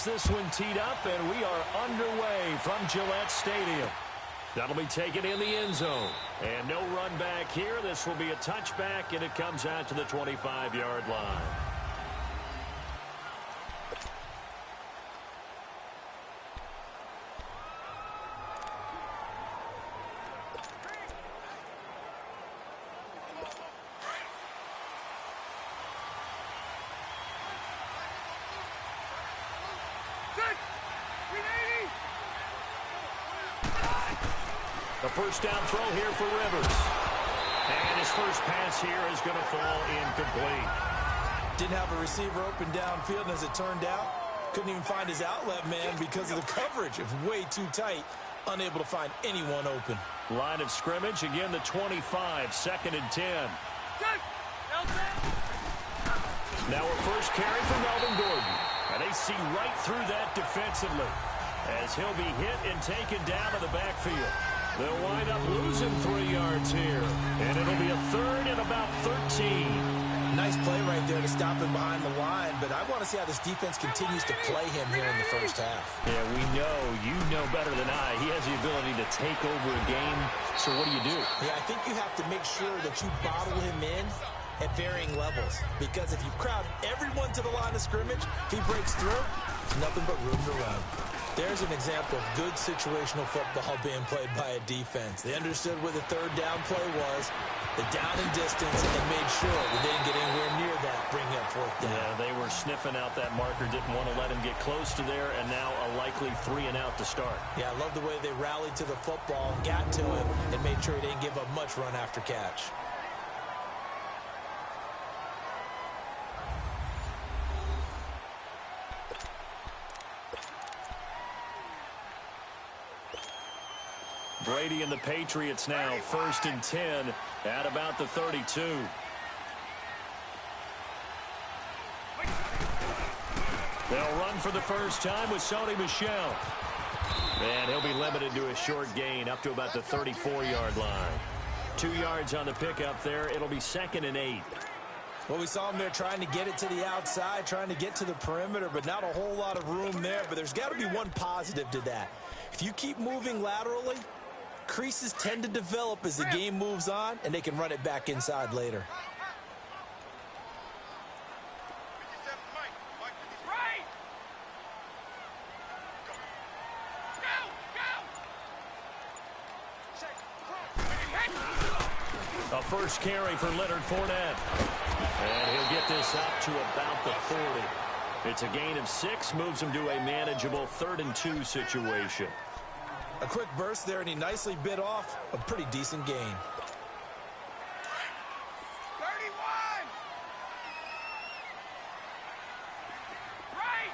has this one teed up, and we are underway from Gillette Stadium. That'll be taken in the end zone. And no run back here. This will be a touchback, and it comes out to the 25-yard line. The first down throw here for Rivers. And his first pass here is going to fall incomplete. Didn't have a receiver open downfield, and as it turned out, couldn't even find his outlet man because of the coverage. It was way too tight, unable to find anyone open. Line of scrimmage, again the 25, 2nd and 10. Now a first carry for Melvin Gordon. And they see right through that defensively as he'll be hit and taken down in the backfield. They'll wind up losing 3 yards here. And it'll be a 3rd and about 13. Nice play right there to stop him behind the line, but I want to see how this defense continues to play him here in the first half. Yeah, we know, you know better than I, he has the ability to take over a game. So what do you do? Yeah, I think you have to make sure that you bottle him in at varying levels, because if you crowd everyone to the line of scrimmage, if he breaks through, there's nothing but room to run. There's an example of good situational football being played by a defense. They understood where the 3rd down play was, the down and distance, and made sure that they didn't get anywhere near that, bringing up 4th down. Yeah, they were sniffing out that marker, didn't want to let him get close to there, and now a likely 3 and out to start. Yeah, I love the way they rallied to the football, got to him, and made sure he didn't give up much run after catch. Brady and the Patriots now 1st and 10 at about the 32. They'll run for the first time with Sony Michel. And he'll be limited to a short gain up to about the 34-yard line. 2 yards on the pickup there. It'll be 2nd and 8. Well, we saw him there trying to get it to the outside, trying to get to the perimeter, but not a whole lot of room there. But there's got to be one positive to that. If you keep moving laterally, creases tend to develop as the game moves on, and they can run it back inside later. A first carry for Leonard Fournette. And he'll get this up to about the 40. It's a gain of 6, moves him to a manageable 3rd and 2 situation. A quick burst there, and he nicely bit off a pretty decent gain. 31! Right!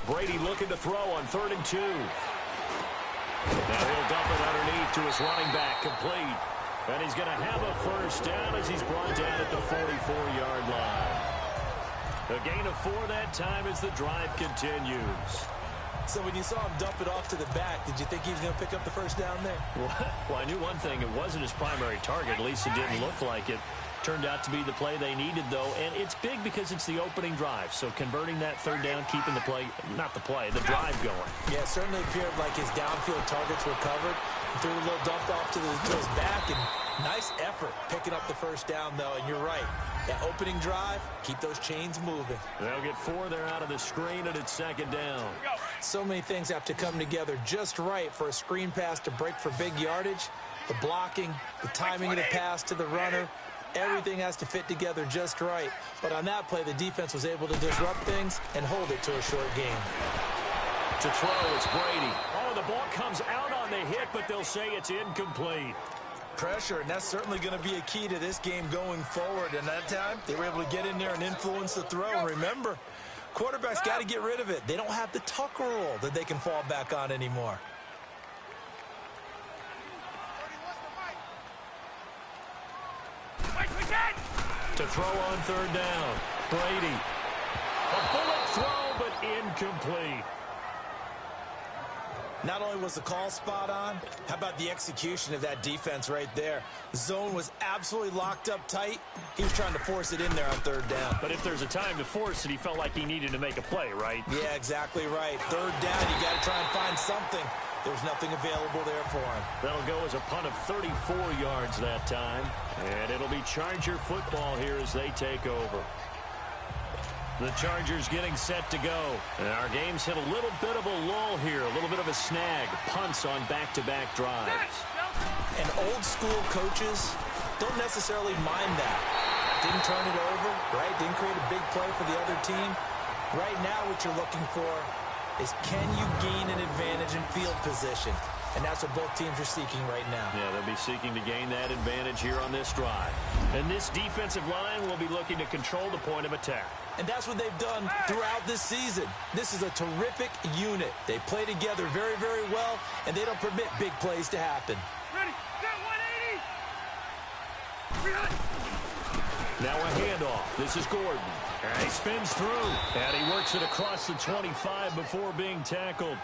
31! Brady looking to throw on 3rd and 2. Now he'll dump it underneath to his running back, complete. And he's going to have a first down as he's brought down at the 44-yard line. A gain of 4 that time as the drive continues. So when you saw him dump it off to the back, did you think he was going to pick up the first down there? Well, I knew one thing. It wasn't his primary target. At least it didn't look like it. Turned out to be the play they needed, though. And it's big because it's the opening drive. So converting that 3rd down, keeping the play, not the play, the drive going. Yeah, it certainly appeared like his downfield targets were covered. He threw a little dump off to his back, and nice effort picking up the first down, though. And you're right. That opening drive, keep those chains moving. They'll get 4 there out of the screen, and it's 2nd down. So many things have to come together just right for a screen pass to break for big yardage. The blocking, the timing of the pass to the runner, everything has to fit together just right. But on that play, the defense was able to disrupt things and hold it to a short game. To throw, it's Brady. Oh, the ball comes out on the hit, but they'll say it's incomplete. Pressure, and that's certainly going to be a key to this game going forward. And that time, they were able to get in there and influence the throw. And remember, quarterbacks got to get rid of it. They don't have the Tucker rule that they can fall back on anymore. To throw on 3rd down, Brady. A bullet throw, but incomplete. Not only was the call spot on, how about the execution of that defense right there? The zone was absolutely locked up tight. He was trying to force it in there on third down. But if there's a time to force it, he felt like he needed to make a play, right? Yeah, exactly right. Third down, you got to try and find something. There's nothing available there for him. That'll go as a punt of 34 yards that time. And it'll be Charger football here as they take over. The Chargers getting set to go. And our game's hit a little bit of a lull here, a little bit of a snag. Punts on back-to-back drives. And old-school coaches don't necessarily mind that. Didn't turn it over, right? Didn't create a big play for the other team. Right now what you're looking for is can you gain an advantage in field position? And that's what both teams are seeking right now. Yeah, they'll be seeking to gain that advantage here on this drive. And this defensive line will be looking to control the point of attack. And that's what they've done throughout this season. This is a terrific unit. They play together very, very well, and they don't permit big plays to happen. Ready, set 180. Now a handoff. This is Gordon. And he spins through. And he works it across the 25 before being tackled.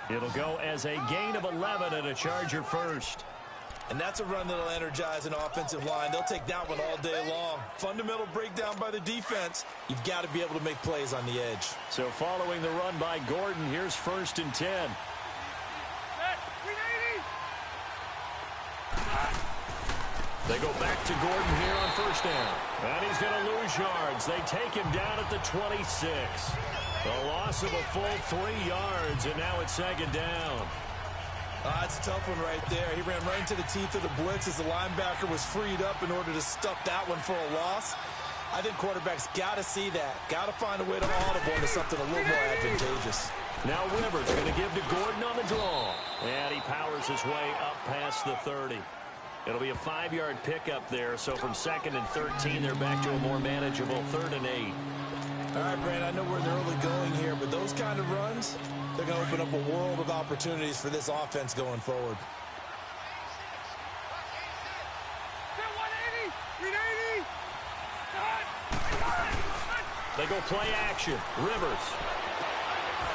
It'll go as a gain of 11 and a Charger first. And that's a run that'll energize an offensive line. They'll take that one all day long. Fundamental breakdown by the defense. You've got to be able to make plays on the edge. So following the run by Gordon, here's 1st and 10. Set 380. They go back to Gordon here on 1st down. And he's going to lose yards. They take him down at the 26. A loss of a full 3 yards, and now it's 2nd down. That's a tough one right there. He ran right into the teeth of the blitz as the linebacker was freed up in order to stuff that one for a loss. I think quarterbacks got to see that. Got to find a way to audible into something a little more advantageous. Now Rivers going to give to Gordon on the draw. And he powers his way up past the 30. It'll be a 5-yard pickup there. So from 2nd and 13, they're back to a more manageable 3rd and 8. All right, Brand, I know we're in the early going here, but those kind of runs, they're going to open up a world of opportunities for this offense going forward. Set 180. 380. They go play action. Rivers.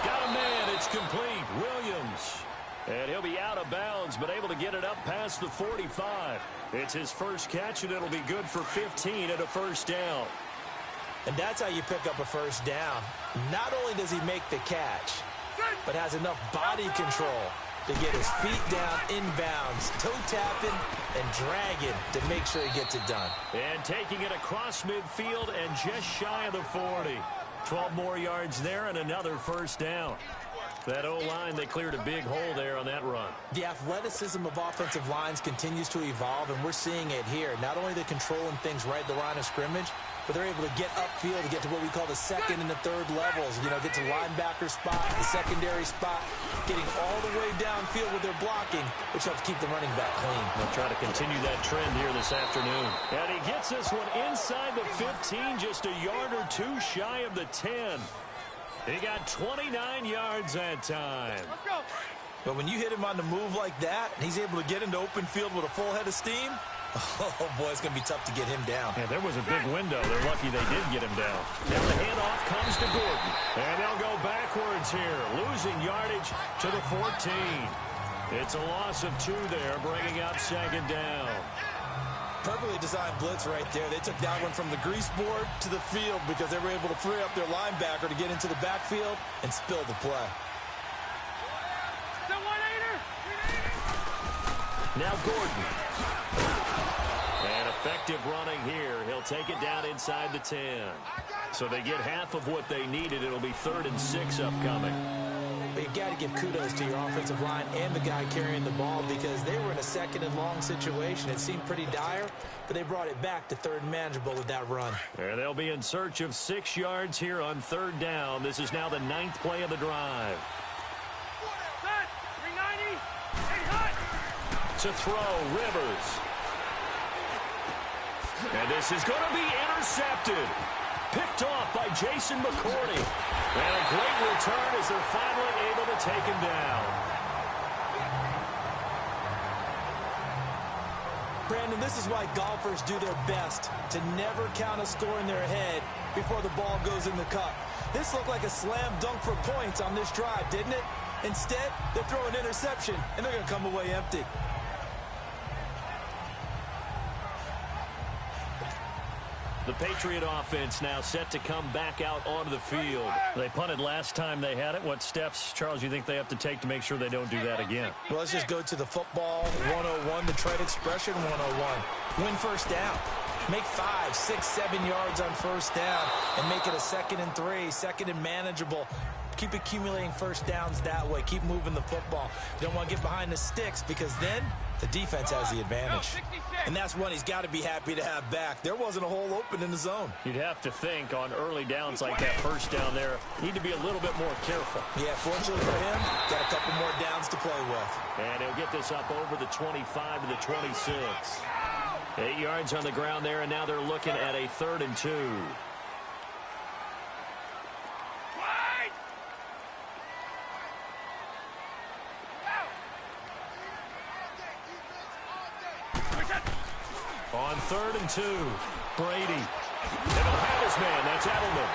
Got a man. It's complete. Williams. And he'll be out of bounds, but able to get it up past the 45. It's his first catch, and it'll be good for 15 at a 1st down. And that's how you pick up a 1st down. Not only does he make the catch, but has enough body control to get his feet down inbounds, toe tapping and dragging to make sure he gets it done. And taking it across midfield and just shy of the 40. 12 more yards there and another 1st down. That O-line, they cleared a big hole there on that run. The athleticism of offensive lines continues to evolve, and we're seeing it here. Not only are they controlling things right at the line of scrimmage, but they're able to get upfield to get to what we call the 2nd and the 3rd levels. You know, get to linebacker spot, the secondary spot, getting all the way downfield with their blocking, which helps keep the running back clean. They'll try to continue that trend here this afternoon. And he gets this one inside the 15, just a yard or 2 shy of the 10. He got 29 yards that time. Let's go. But when you hit him on the move like that, and he's able to get into open field with a full head of steam, oh, boy, it's going to be tough to get him down. Yeah, there was a big window. They're lucky they did get him down. Now the handoff comes to Gordon. And they'll go backwards here, losing yardage to the 14. It's a loss of 2 there, bringing up 2nd down. Perfectly designed blitz right there. They took that one from the grease board to the field because they were able to free up their linebacker to get into the backfield and spill the play. Set 180. Now Gordon. And effective running here. He'll take it down inside the 10. So they get half of what they needed. It'll be 3rd and 6 upcoming. But you've got to give kudos to your offensive line and the guy carrying the ball because they were in a 2nd and long situation. It seemed pretty dire, but they brought it back to 3rd and manageable with that run. And they'll be in search of 6 yards here on 3rd down. This is now the 9th play of the drive. Set 390. Hey, hot. To throw, Rivers. And this is going to be intercepted. Picked off by Jason McCourty. And a great return as they're finally able to take him down. Brandon, this is why golfers do their best to never count a score in their head before the ball goes in the cup. This looked like a slam dunk for points on this drive, didn't it? Instead, they're throwing an interception, and they're going to come away empty. The Patriot offense now set to come back out onto the field. They punted last time they had it. What steps, Charles, you think they have to take to make sure they don't do that again? Well, let's just go to the football 101, the trade expression 101. Win first down. Make 5, 6, 7 yards on first down and make it a 2nd and 3, 2nd and manageable. Keep accumulating first downs that way. Keep moving the football. You don't want to get behind the sticks because then the defense has the advantage. And that's one he's got to be happy to have back. There wasn't a hole open in the zone. You'd have to think on early downs like that first down there, need to be a little bit more careful. Yeah, fortunately for him, got a couple more downs to play with. And he'll get this up over the 25 to the 26. 8 yards on the ground there, and now they're looking at a 3rd and 2. On 3rd and 2, Brady. And he'll have his man. That's Edelman.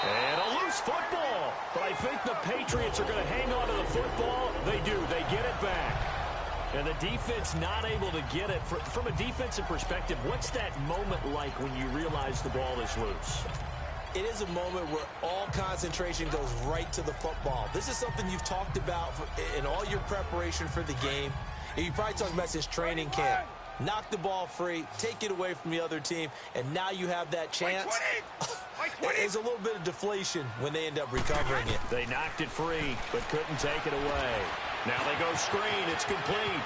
And a loose football. But I think the Patriots are going to hang on to the football. They do. They get it back. And the defense not able to get it. From a defensive perspective, what's that moment like when you realize the ball is loose? It is a moment where all concentration goes right to the football. This is something you've talked about in all your preparation for the game. And you probably talked about since training camp. Knock the ball free, take it away from the other team, and now you have that chance. There's a little bit of deflation when they end up recovering it. They knocked it free, but couldn't take it away. Now they go screen. It's complete.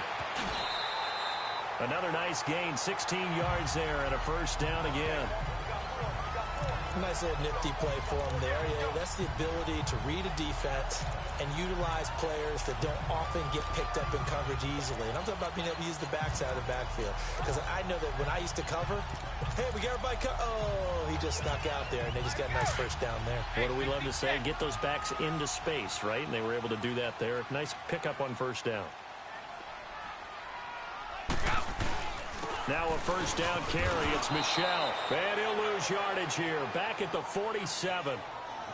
Another nice gain, 16 yards there, and a first down again. Nice little nifty play for him there. Yeah, that's the ability to read a defense and utilize players that don't often get picked up in coverage easily. And I'm talking about being able to use the backside of the backfield. Because I know that when I used to cover, hey, we got everybody oh, he just snuck out there, and they just got a nice first down there. What do we love to say? Get those backs into space, right? And they were able to do that there. Nice pickup on first down. Now a first down carry. It's Michel. And he'll lose yardage here. Back at the 47.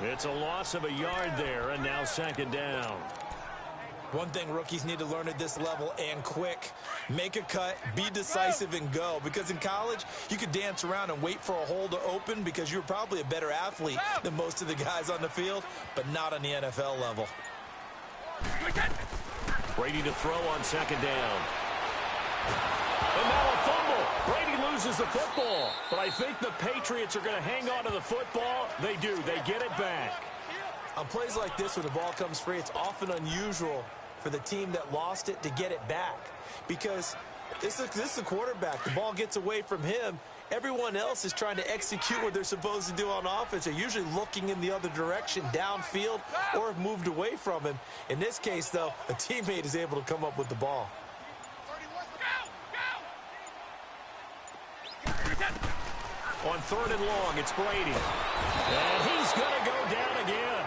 It's a loss of a yard there, and now 2nd down. One thing rookies need to learn at this level, and quick. Make a cut, be decisive, and go. Because in college, you could dance around and wait for a hole to open because you're probably a better athlete than most of the guys on the field, but not on the NFL level. Brady to throw on 2nd down. And now a fumble. Brady loses the football. But I think the Patriots are going to hang on to the football. They do. They get it back. On plays like this, when the ball comes free, it's often unusual for the team that lost it to get it back. Because this is the quarterback. The ball gets away from him. Everyone else is trying to execute what they're supposed to do on offense. They're usually looking in the other direction, downfield, or have moved away from him. In this case, though, a teammate is able to come up with the ball. On 3rd and long, it's Brady. And he's going to go down again.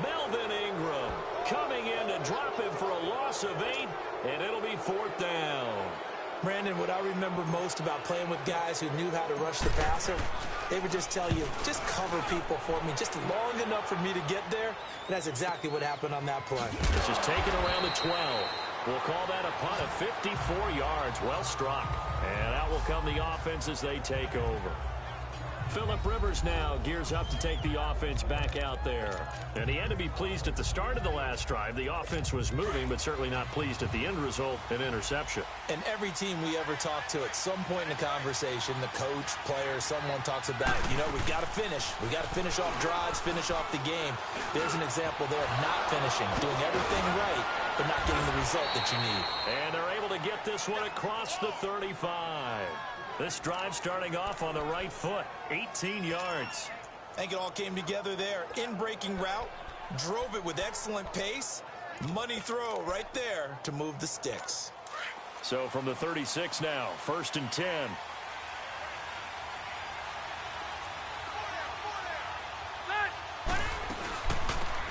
Melvin Ingram coming in to drop him for a loss of 8, and it'll be 4th down. Brandon, what I remember most about playing with guys who knew how to rush the passer, they would just tell you, just cover people for me, just long enough for me to get there. And that's exactly what happened on that play. This is taken around the 12. We'll call that a punt of 54 yards. Well struck. And out will come the offense as they take over. Phillip Rivers now gears up to take the offense back out there. And he had to be pleased at the start of the last drive. The offense was moving, but certainly not pleased at the end result, an interception. And every team we ever talk to at some point in the conversation, the coach, player, someone talks about, you know, we've got to finish. We've got to finish off drives, finish off the game. There's an example there of not finishing, doing everything right, but not getting the result that you need. And they're able to get this one across the 35. This drive starting off on the right foot, 18 yards. I think it all came together there. In-breaking route, drove it with excellent pace. Money throw right there to move the sticks. So from the 36 now, 1st and 10.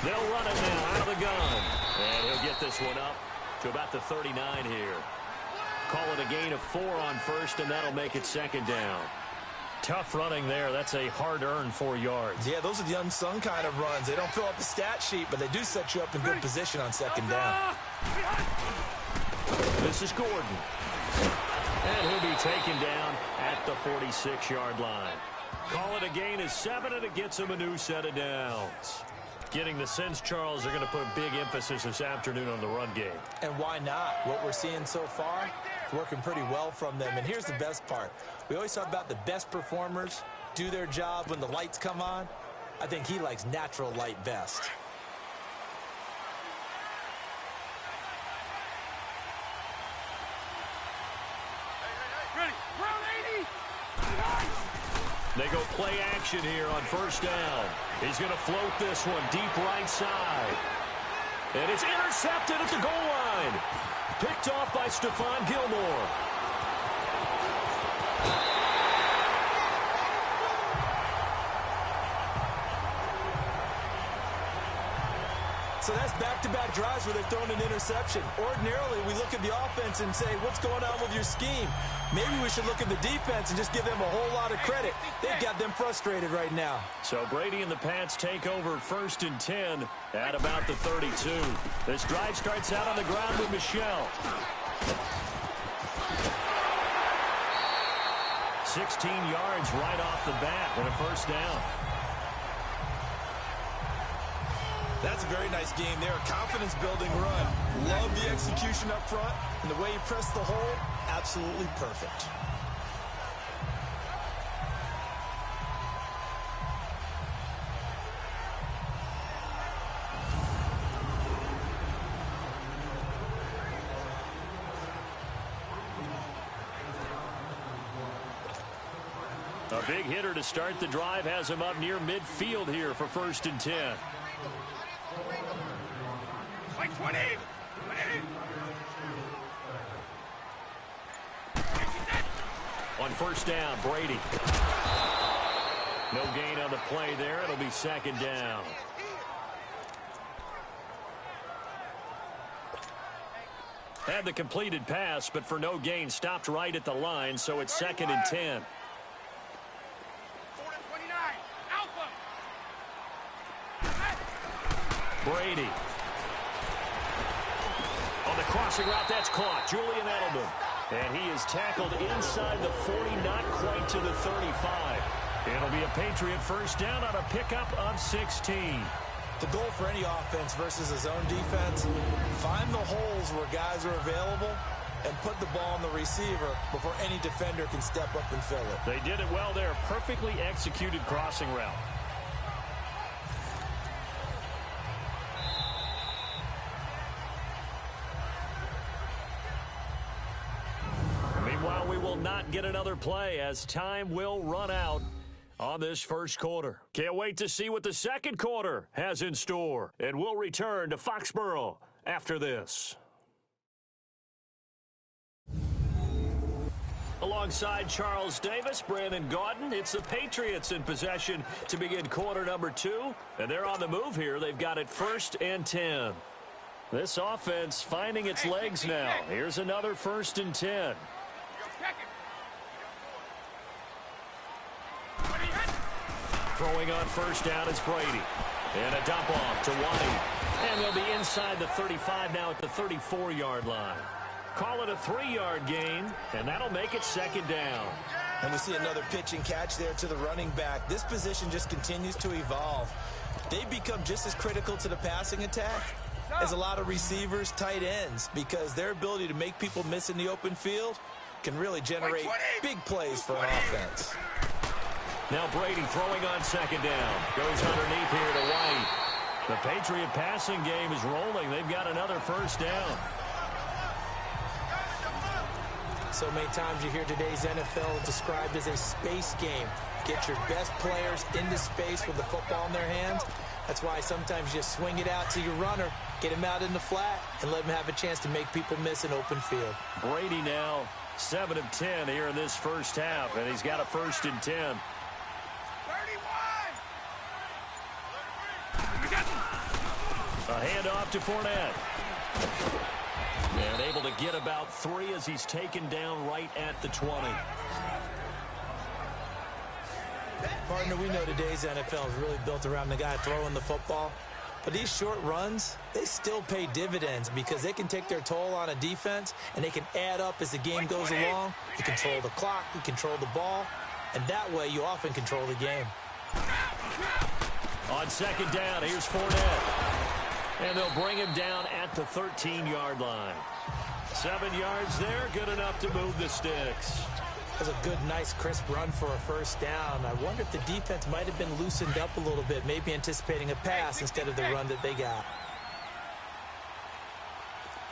They'll run it now out of the gun. And he'll get this one up to about the 39 here. Call it a gain of 4 on 1st, and that'll make it 2nd down. Tough running there. That's a hard-earned 4 yards. Yeah, those are the unsung kind of runs. They don't fill up the stat sheet, but they do set you up in good position on second down. This is Gordon. And he'll be taken down at the 46-yard line. Call it a gain of 7, and it gets him a new set of downs. Getting the sense, Charles, are going to put big emphasis this afternoon on the run game. And why not? What we're seeing so far, it's working pretty well from them. And here's the best part. We always talk about the best performers do their job when the lights come on. I think he likes natural light best. Ready. Round 80. They go play action here on first down. He's going to float this one deep right side. And it's intercepted at the goal line. Picked off by Stephon Gilmore. So that's back-to-back drives where they've thrown an interception. Ordinarily, we look at the offense and say, what's going on with your scheme? Maybe we should look at the defense and just give them a whole lot of credit. They've got them frustrated right now. So Brady and the Pats take over 1st and 10 at about the 32. This drive starts out on the ground with Michel. 16 yards right off the bat and a first down. That's a very nice game there. A confidence-building run. Love the execution up front. And the way you press the hole, absolutely perfect. A big hitter to start the drive has him up near midfield here for 1st and 10. Like 20. 20. On first down, Brady. No gain on the play there. It'll be 2nd down. Had the completed pass, but for no gain, stopped right at the line, so it's 2nd and 10. 4-29. Alpha. Brady. On the crossing route, that's caught. Julian Edelman. And he is tackled inside the 40, not quite to the 35. It'll be a Patriot first down on a pickup of 16. The goal for any offense versus a zone defense, find the holes where guys are available and put the ball on the receiver before any defender can step up and fill it. They did it well there. Perfectly executed crossing route. Meanwhile, we will not get another play as time will run out on this first quarter. Can't wait to see what the second quarter has in store. And we'll return to Foxborough after this. Alongside Charles Davis, Brandon Gaudin, it's the Patriots in possession to begin quarter number 2. And they're on the move here. They've got it 1st and 10. This offense finding its legs now. Here's another 1st and 10. Throwing on first down is Brady. And a dump off to White. And they'll be inside the 35 now at the 34-yard line. Call it a 3-yard gain, and that'll make it 2nd down. And we see another pitch and catch there to the running back. This position just continues to evolve. They become just as critical to the passing attack as a lot of receivers, tight ends, because their ability to make people miss in the open field can really generate big plays for an offense. Now Brady throwing on 2nd down. Goes underneath here to White. The Patriot passing game is rolling. They've got another first down. So many times you hear today's NFL described as a space game. Get your best players into space with the football in their hands. That's why sometimes you just swing it out to your runner, get him out in the flat, and let him have a chance to make people miss an open field. Brady now 7 of 10 here in this first half, and he's got a 1st and 10. A handoff to Fournette. And able to get about 3 as he's taken down right at the 20. Partner, we know today's NFL is really built around the guy throwing the football. But these short runs, they still pay dividends because they can take their toll on a defense, and they can add up as the game goes along. You control the clock, you control the ball, and that way you often control the game. On second down, here's Fournette. And they'll bring him down at the 13-yard line. 7 yards there, good enough to move the sticks. That was a good, nice, crisp run for a first down. I wonder if the defense might have been loosened up a little bit, maybe anticipating a pass instead of the run that they got.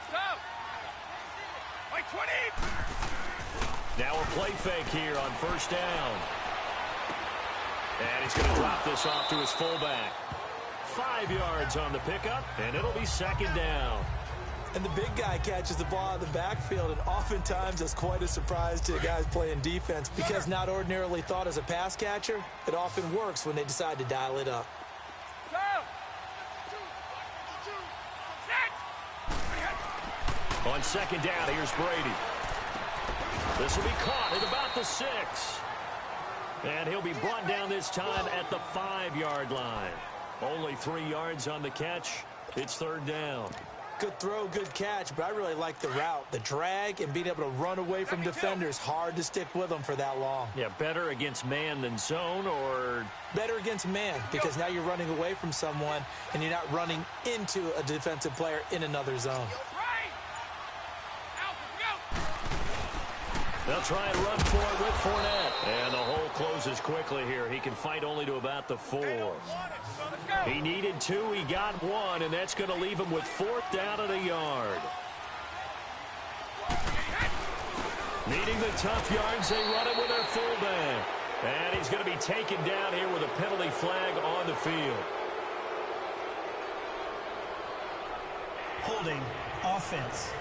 Stop! Like 20! Now a play fake here on first down. And he's going to drop this off to his fullback. 5 yards on the pickup, and it'll be second down. And the big guy catches the ball out of the backfield, and oftentimes that's quite a surprise to guys playing defense because not ordinarily thought as a pass catcher, it often works when they decide to dial it up. On second down, here's Brady. This will be caught at about the 6. And he'll be brought down this time at the 5-yard line. Only 3 yards on the catch. It's third down. Good throw, good catch, but I really like the route. The drag and being able to run away from defenders, hard to stick with them for that long. Yeah, better against man than zone, or better against man, because now you're running away from someone and you're not running into a defensive player in another zone. They'll try and run for it with Fournette. And the hole closes quickly here. He can fight only to about the 4. He needed 2. He got 1, and that's going to leave him with 4th down at a yard. Needing the tough yards, they run it with their fullback. And he's going to be taken down here with a penalty flag on the field. Holding offense.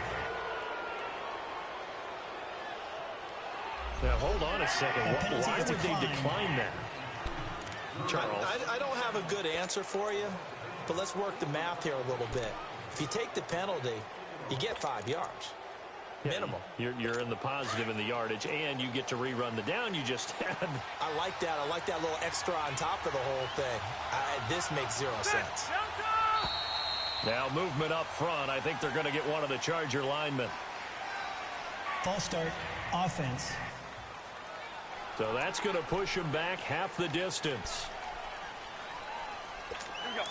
Now, hold on a second. Why would they decline that? Charles. I don't have a good answer for you, but let's work the math here a little bit. If you take the penalty, you get 5 yards. Minimum. You're in the positive in the yardage, and you get to rerun the down you just had. I like that. I like that little extra on top of the whole thing. This makes 0 sense. Now, movement up front. I think they're going to get one of the Charger linemen. False start, offense. So that's going to push him back half the distance. Here we go.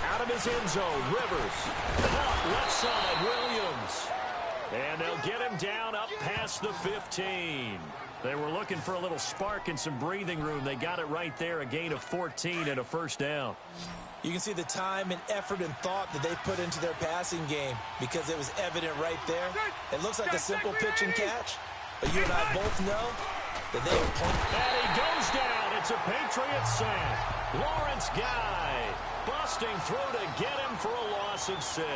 Out of his end zone, Rivers. Caught left side, Williams. And they'll get him down up past the 15. They were looking for a little spark and some breathing room. They got it right there, a gain of 14 and a first down. You can see the time and effort and thought that they put into their passing game because it was evident right there. It looks like a simple pitch and catch, but you and I both know that they are playing. And he goes down. It's a Patriot sack. Lawrence Guy busting through to get him for a loss of 6.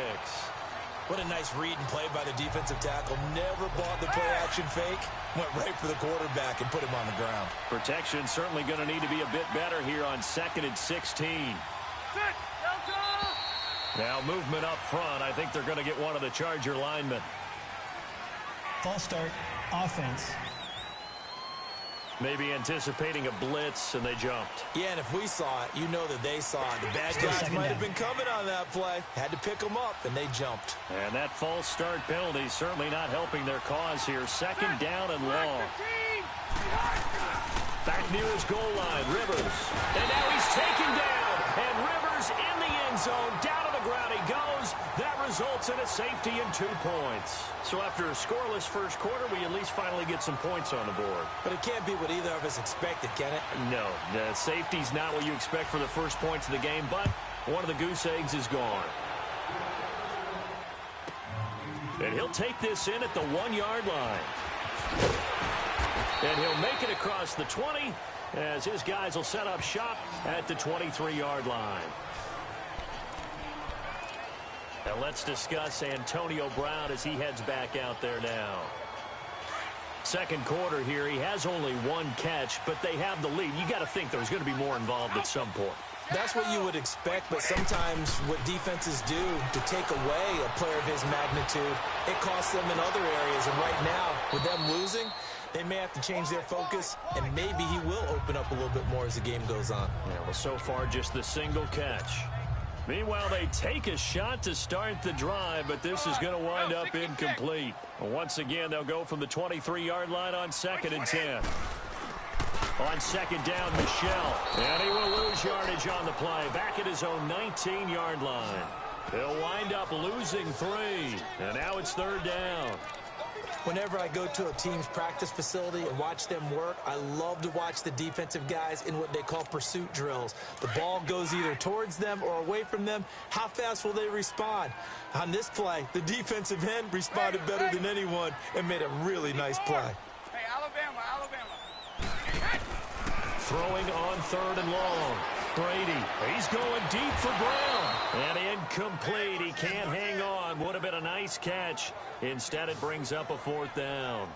What a nice read and play by the defensive tackle. Never bought the play-action fake. Went right for the quarterback and put him on the ground. Protection certainly going to need to be a bit better here on 2nd and 16. Now movement up front. I think they're going to get one of the Charger linemen. False start, offense. Maybe anticipating a blitz, and they jumped. Yeah, and if we saw it, you know that they saw it. The bad guys might have been coming on that play. Had to pick them up, and they jumped. And that false start penalty certainly not helping their cause here. 2nd down and long. Back near his goal line, Rivers. And now he's taken down. And Rivers in the end zone. Down to the ground he goes. That results in a safety and 2 points. So after a scoreless first quarter, we at least finally get some points on the board. But it can't be what either of us expected, can it? No, the safety's not what you expect for the first points of the game, but one of the goose eggs is gone. And he'll take this in at the 1-yard line. And he'll make it across the 20 as his guys will set up shop at the 23-yard line. Now let's discuss Antonio Brown as he heads back out there now. Second quarter here, he has only 1 catch, but they have the lead. You got to think there's going to be more involved at some point. That's what you would expect, but sometimes what defenses do to take away a player of his magnitude, it costs them in other areas. And right now, with them losing, they may have to change their focus, and maybe he will open up a little bit more as the game goes on. Yeah, well, so far just the single catch. Meanwhile, they take a shot to start the drive, but this is going to wind up incomplete. Once again, they'll go from the 23-yard line on 2nd and 10. On 2nd down, Michel. And he will lose yardage on the play. Back at his own 19-yard line. He'll wind up losing 3. And now it's 3rd down. Whenever I go to a team's practice facility and watch them work, I love to watch the defensive guys in what they call pursuit drills. The ball goes either towards them or away from them. How fast will they respond? On this play, the defensive end responded better than anyone and made a really nice play. Hey, Alabama. Throwing on 3rd and long. Brady, he's going deep for Brown. And incomplete. He can't hang on. Would have been a nice catch. Instead, it brings up a 4th down.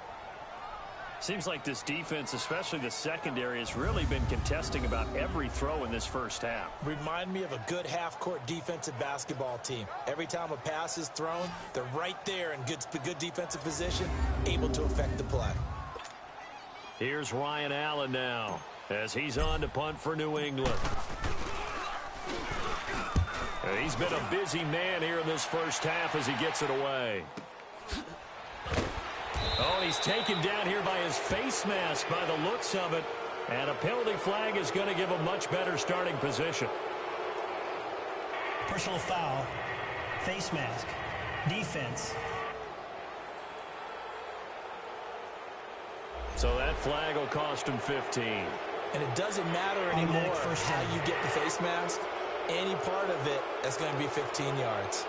Seems like this defense, especially the secondary, has really been contesting about every throw in this first half. Remind me of a good half-court defensive basketball team. Every time a pass is thrown, they're right there in good defensive position, able to affect the play. Here's Ryan Allen now, as he's on to punt for New England. He's been a busy man here in this first half as he gets it away. Oh, he's taken down here by his face mask by the looks of it. And a penalty flag is going to give a much better starting position. Personal foul. Face mask. Defense. So that flag will cost him 15. And it doesn't matter anymore how you get the face mask. Any part of it, that's going to be 15 yards.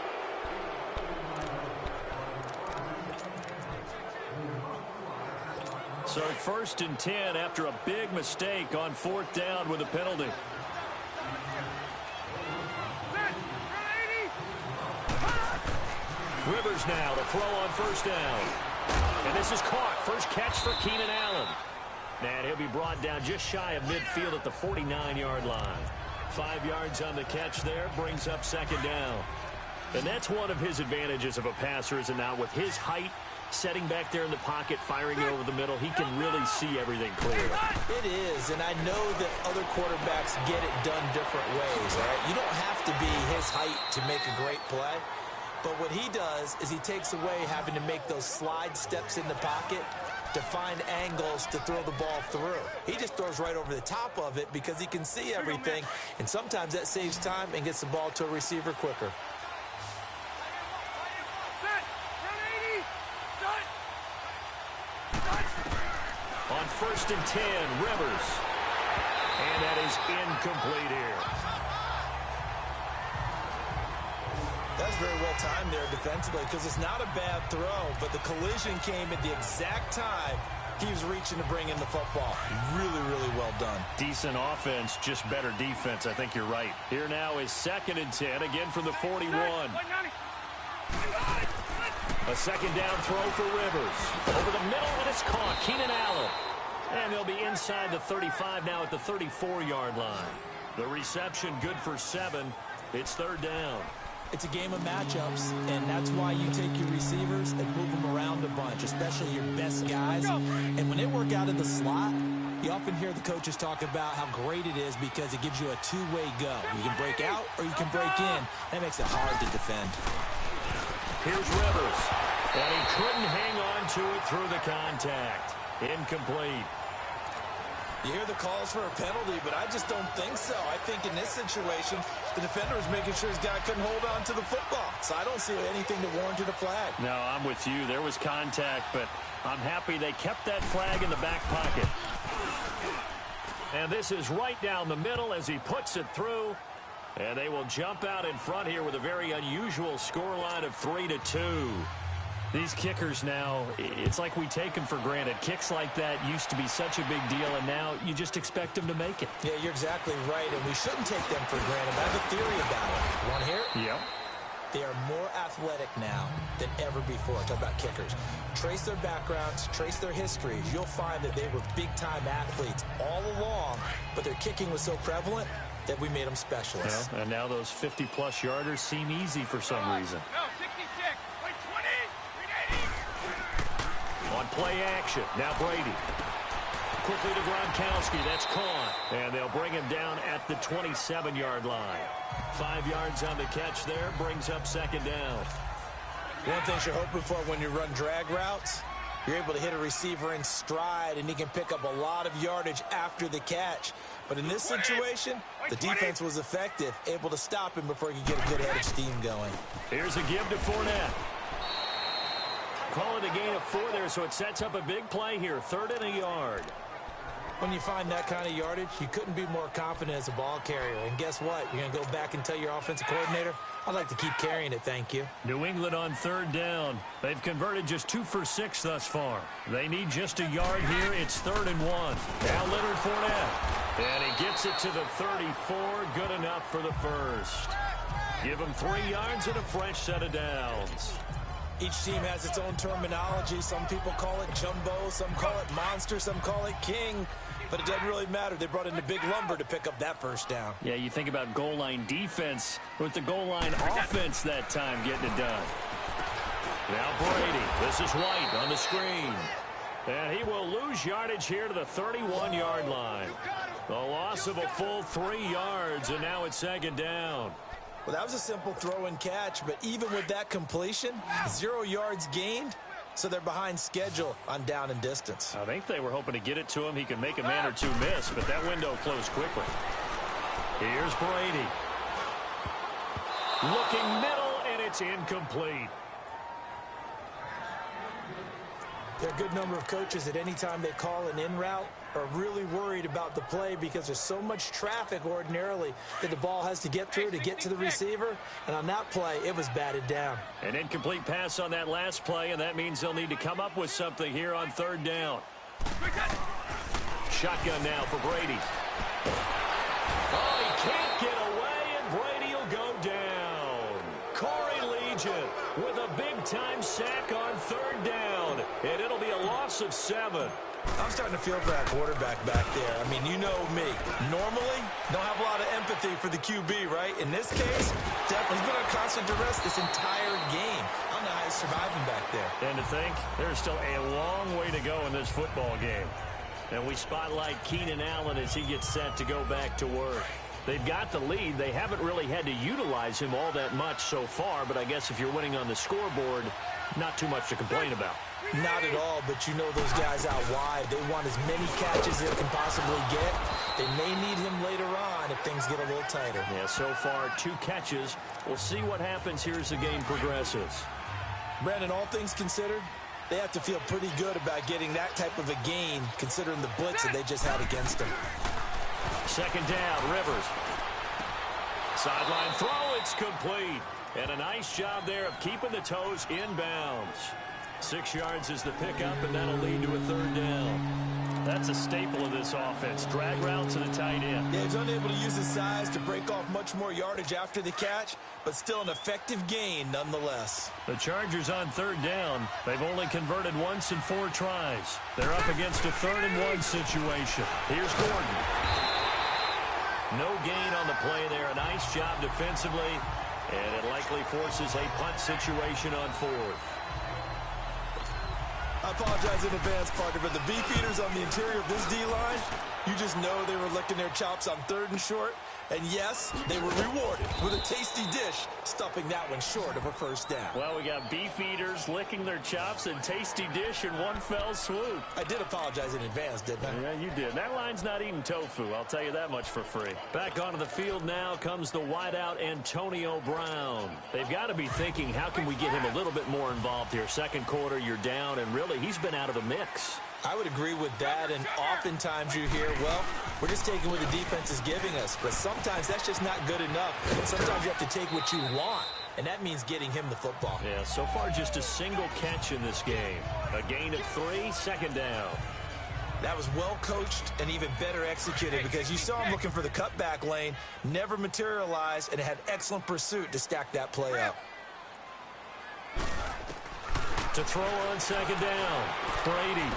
So 1st and 10 after a big mistake on 4th down with a penalty. Rivers now to throw on 1st down. And this is caught. First catch for Keenan Allen. And he'll be brought down just shy of midfield at the 49-yard line. 5 yards on the catch there, brings up 2nd down. And that's one of his advantages of a passer, is it not? With his height, setting back there in the pocket, firing it over the middle, he can really see everything clearly. It is, and I know that other quarterbacks get it done different ways, all right? You don't have to be his height to make a great play. But what he does is he takes away having to make those slide steps in the pocket to find angles to throw the ball through. He just throws right over the top of it because he can see everything, and sometimes that saves time and gets the ball to a receiver quicker. On 1st and 10, Rivers. And that is incomplete here. That's very well timed there defensively because it's not a bad throw, but the collision came at the exact time he was reaching to bring in the football. Really, really well done. Decent offense, just better defense. I think you're right. Here now is 2nd and 10, again from the 41. A 2nd down throw for Rivers. Over the middle, and it's caught. Keenan Allen. And they'll be inside the 35 now at the 34-yard line. The reception good for 7. It's 3rd down. It's a game of matchups, and that's why you take your receivers and move them around a bunch, especially your best guys. And when they work out in the slot, you often hear the coaches talk about how great it is because it gives you a two-way go. You can break out or you can break in. That makes it hard to defend. Here's Rivers. And he couldn't hang on to it through the contact. Incomplete. You hear the calls for a penalty, but I just don't think so. I think in this situation, the defender was making sure his guy couldn't hold on to the football. So I don't see anything that warranted a flag. No, I'm with you. There was contact, but I'm happy they kept that flag in the back pocket. And this is right down the middle as he puts it through. And they will jump out in front here with a very unusual scoreline of 3-2. These kickers now, it's like we take them for granted. Kicks like that used to be such a big deal, and now you just expect them to make it. Yeah, you're exactly right, and we shouldn't take them for granted. I have a theory about it. Want to hear it? Yep. They are more athletic now than ever before. Talk about kickers. Trace their backgrounds, trace their histories. You'll find that they were big-time athletes all along, but their kicking was so prevalent, that we made them specialists. Well, and now those 50-plus yarders seem easy for some reason. No, 66. Wait, 20. On play action, now Brady. Quickly to Gronkowski, that's caught. And they'll bring him down at the 27-yard line. 5 yards on the catch there, brings up second down. One thing you're hoping for when you run drag routes, you're able to hit a receiver in stride, and he can pick up a lot of yardage after the catch. But in this situation, the defense was effective, able to stop him before he could get a good head of steam going. Here's a give to Fournette. Call it a gain of 4 there, so it sets up a big play here. 3rd and a yard. When you find that kind of yardage, you couldn't be more confident as a ball carrier. And guess what? You're going to go back and tell your offensive coordinator, I'd like to keep carrying it, thank you. New England on 3rd down. They've converted just 2 for 6 thus far. They need just a yard here. It's 3rd and 1. Now Leonard Fournette. And he gets it to the 34. Good enough for the first. Give him 3 yards and a fresh set of downs. Each team has its own terminology. Some people call it jumbo, some call it monster, some call it king. But it doesn't really matter. They brought in the big lumber to pick up that first down. Yeah, you think about goal line defense with the goal line offense that time getting it done. Now Brady. This is White on the screen. And he will lose yardage here to the 31-yard line. The loss of a full 3 yards, and now it's 2nd down. Well, that was a simple throw and catch, but even with that completion, 0 yards gained, so they're behind schedule on down and distance. I think they were hoping to get it to him. He could make a man or two miss, but that window closed quickly. Here's Brady. Looking middle, and it's incomplete. There are a good number of coaches at any time they call an in route are really worried about the play because there's so much traffic ordinarily that the ball has to get through to get to the receiver. And on that play, it was batted down. An incomplete pass on that last play, and that means they'll need to come up with something here on 3rd down. Shotgun now for Brady. Oh, he can't get away, and Brady will go down. Corey Legion with a big-time sack on 3rd down, and it'll be a loss of 7. I'm starting to feel for that quarterback back there. I mean, you know me. Normally, don't have a lot of empathy for the QB, right? In this case, definitely he's been on constant duress this entire game. I don't know how he's surviving back there. And to think, there's still a long way to go in this football game. And we spotlight Keenan Allen as he gets set to go back to work. They've got the lead. They haven't really had to utilize him all that much so far, but I guess if you're winning on the scoreboard, not too much to complain about. Not at all, but you know those guys out wide. They want as many catches as they can possibly get. They may need him later on if things get a little tighter. Yeah, so far 2 catches. We'll see what happens here as the game progresses. Brandon, all things considered, they have to feel pretty good about getting that type of a gain considering the blitz that they just had against them. 2nd down, Rivers. Sideline throw, it's complete. And a nice job there of keeping the toes inbounds. 6 yards is the pickup, and that'll lead to a 3rd down. That's a staple of this offense. Drag route to the tight end. Yeah, he's unable to use his size to break off much more yardage after the catch, but still an effective gain nonetheless. The Chargers on 3rd down. They've only converted once in 4 tries. They're up against a 3rd and 1 situation. Here's Gordon. No gain on the play there. A nice job defensively, and it likely forces a punt situation on 4th. I apologize in advance, partner, but the beefeaters on the interior of this D-line, you just know they were licking their chops on 3rd and short. And yes, they were rewarded with a tasty dish, stuffing that one short of a 1st down. Well, we got beef eaters licking their chops and tasty dish in one fell swoop. I did apologize in advance, didn't I? Yeah, you did. That line's not eating tofu, I'll tell you that much for free. Back onto the field now comes the wideout Antonio Brown. They've got to be thinking, how can we get him a little bit more involved here? 2nd quarter, you're down, and really, he's been out of the mix. I would agree with that, and oftentimes you hear, well, we're just taking what the defense is giving us. But sometimes that's just not good enough. Sometimes you have to take what you want, and that means getting him the football. Yeah, so far just a single catch in this game. A gain of 3, 2nd down. That was well coached and even better executed because you saw him looking for the cutback lane, never materialized, and had excellent pursuit to stack that play up. To throw on 2nd down, Brady.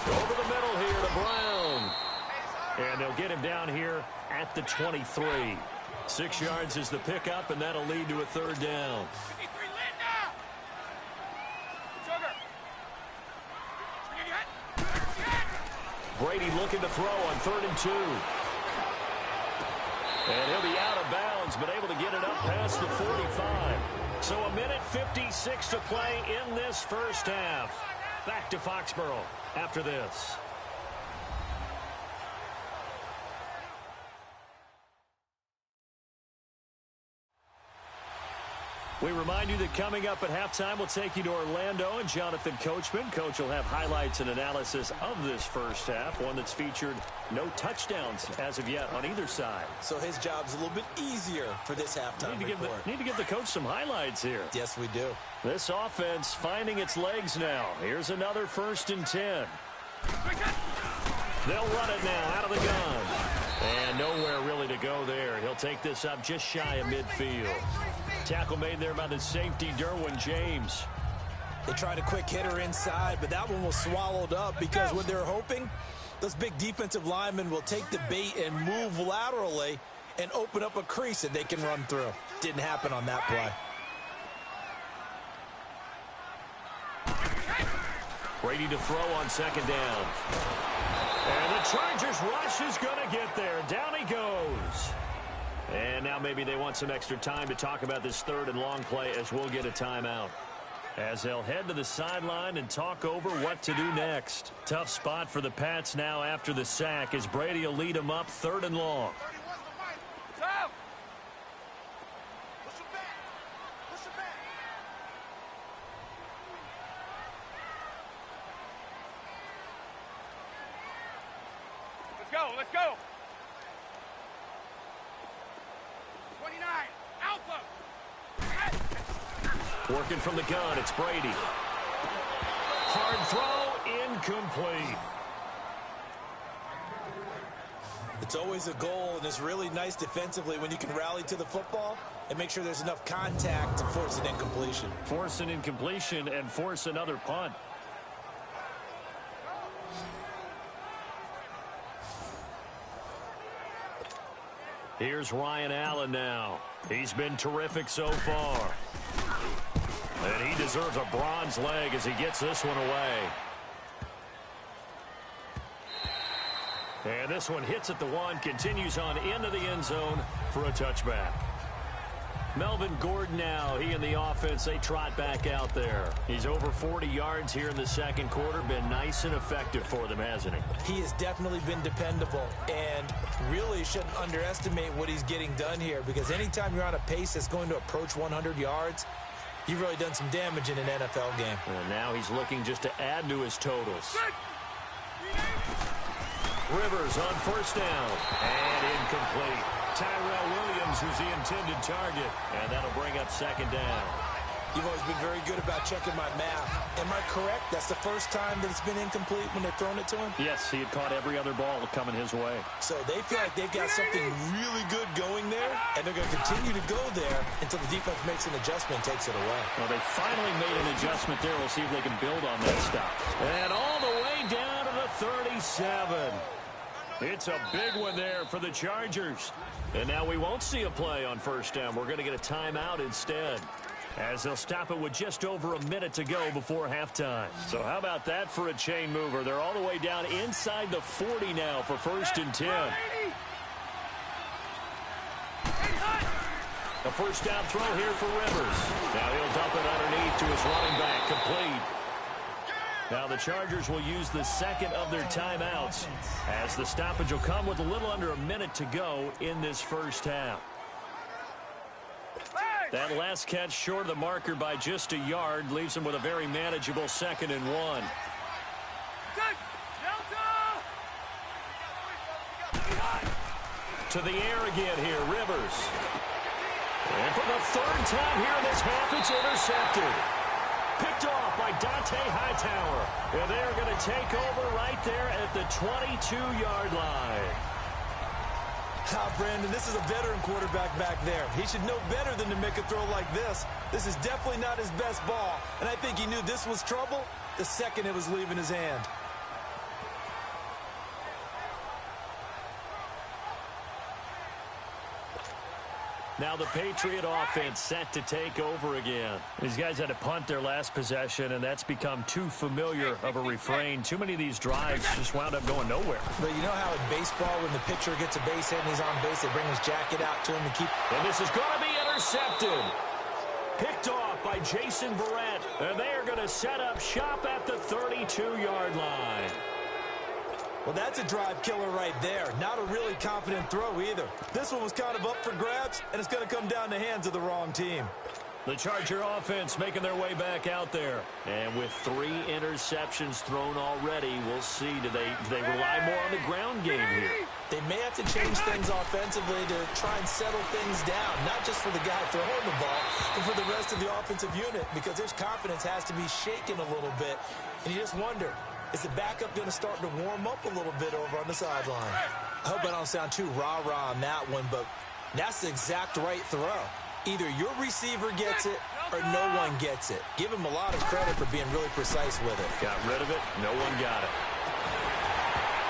Over the middle here to Brown. And they'll get him down here at the 23. 6 yards is the pickup, and that'll lead to a third down. Brady looking to throw on 3rd and 2. And he'll be out of bounds, but able to get it up past the 45. So a minute 56 to play in this first half. Back to Foxborough after this. We remind you that coming up at halftime, we'll take you to Orlando and Jonathan Coachman. Coach will have highlights and analysis of this first half, one that's featured no touchdowns as of yet on either side. So his job's a little bit easier for this halftime report. Need to give the coach some highlights here. Yes, we do. This offense finding its legs now. Here's another 1st and 10. They'll run it now out of the gun. And nowhere really to go there. He'll take this up just shy of midfield. Tackle made there by the safety, Derwin James. They tried a quick hitter inside, but that one was swallowed up because what they're hoping, those big defensive linemen will take the bait and move laterally and open up a crease that they can run through. Didn't happen on that play. Brady to throw on 2nd down. And the Chargers rush is going to get there. Down he goes. And now maybe they want some extra time to talk about this 3rd and long play as we'll get a timeout. As they'll head to the sideline and talk over what to do next. Tough spot for the Pats now after the sack as Brady will lead them up 3rd and long. Let's go. 29, Alpha. Working from the gun, it's Brady. Hard throw, incomplete. It's always a goal, and it's really nice defensively when you can rally to the football and make sure there's enough contact to force an incompletion. Force an incompletion and force another punt. Here's Ryan Allen now. He's been terrific so far. And he deserves a bronze leg as he gets this one away. And this one hits at the 1, continues on into the end zone for a touchback. Melvin Gordon now, he and the offense, they trot back out there. He's over 40 yards here in the 2nd quarter. Been nice and effective for them, hasn't he? He has definitely been dependable and really shouldn't underestimate what he's getting done here because anytime you're on a pace that's going to approach 100 yards, you've really done some damage in an NFL game. And now he's looking just to add to his totals. Rivers on 1st down and incomplete. Tyrell Williams who's the intended target, and that'll bring up 2nd down. You've always been very good about checking my math. Am I correct? That's the first time that it's been incomplete when they've thrown it to him? Yes, he had caught every other ball coming his way. So they feel like they've got something really good going there, and they're going to continue to go there until the defense makes an adjustment and takes it away. Well, they finally made an adjustment there. We'll see if they can build on that stop. And all the way down to the 37. It's a big one there for the Chargers. And now we won't see a play on 1st down. We're going to get a timeout instead, as they'll stop it with just over a minute to go before halftime. So how about that for a chain mover? They're all the way down inside the 40 now for 1st and 10. A 1st down throw here for Rivers. Now he'll dump it underneath to his running back, complete. Now the Chargers will use the 2nd of their timeouts as the stoppage will come with a little under a minute to go in this first half. That last catch short of the marker by just a yard leaves them with a very manageable 2nd and 1. To the air again here, Rivers. And for the 3rd time here in this half, it's intercepted. Picked off by Dante Hightower. And they're going to take over right there at the 22-yard line. Brandon, this is a veteran quarterback back there. He should know better than to make a throw like this. This is definitely not his best ball. And I think he knew this was trouble the second it was leaving his hand. Now the Patriot offense set to take over again. These guys had to punt their last possession, and that's become too familiar of a refrain. Too many of these drives just wound up going nowhere. But you know how in baseball, when the pitcher gets a base hit and he's on base, they bring his jacket out to him and keep... And this is going to be intercepted. Picked off by Jason Verrett. And they are going to set up shop at the 32-yard line. Well, that's a drive killer right there. Not a really confident throw either. This one was kind of up for grabs, and it's going to come down the hands of the wrong team. The Charger offense making their way back out there. And with 3 interceptions thrown already, we'll see. Do they rely more on the ground game here? They may have to change things offensively to try and settle things down, not just for the guy throwing the ball, but for the rest of the offensive unit, because his confidence has to be shaken a little bit. And you just wonder, is the backup going to start to warm up a little bit over on the sideline? I hope I don't sound too rah-rah on that one, but that's the exact right throw. Either your receiver gets it or no one gets it. Give him a lot of credit for being really precise with it. Got rid of it. No one got it.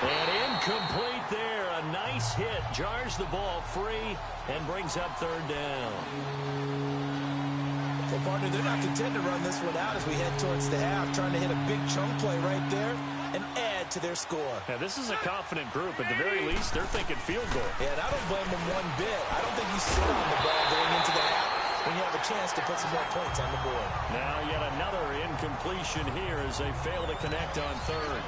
And incomplete there. A nice hit. Jars the ball free and brings up 3rd down. Well, partner, they're not content to run this one out as we head towards the half, trying to hit a big chunk play right there and add to their score. Yeah, this is a confident group. At the very least, they're thinking field goal. Yeah, and I don't blame them one bit. I don't think you sit on the ball going into the half when you have a chance to put some more points on the board. Now yet another incompletion here as they fail to connect on 3rd.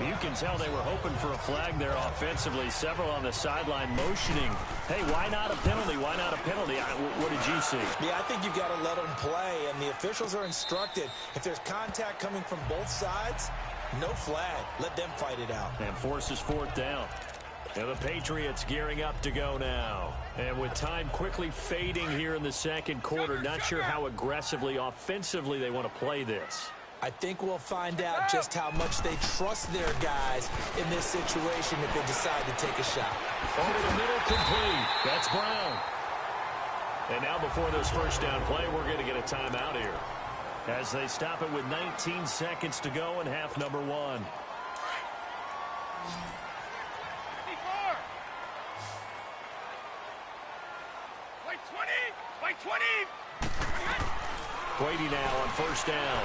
You can tell they were hoping for a flag there offensively. Several on the sideline motioning. Hey, why not a penalty? Why not a penalty? What did you see? Yeah, I think you've got to let them play, and the officials are instructed. If there's contact coming from both sides, no flag. Let them fight it out. And forces 4th down. And the Patriots gearing up to go now. And with time quickly fading here in the 2nd quarter, not sure how aggressively, offensively they want to play this. I think we'll find out just how much they trust their guys in this situation if they decide to take a shot. Over the middle, complete. That's Brown. And now before this 1st down play, we're going to get a timeout here, as they stop it with 19 seconds to go in half number 1. Play 20! Play 20! Brady now on 1st down.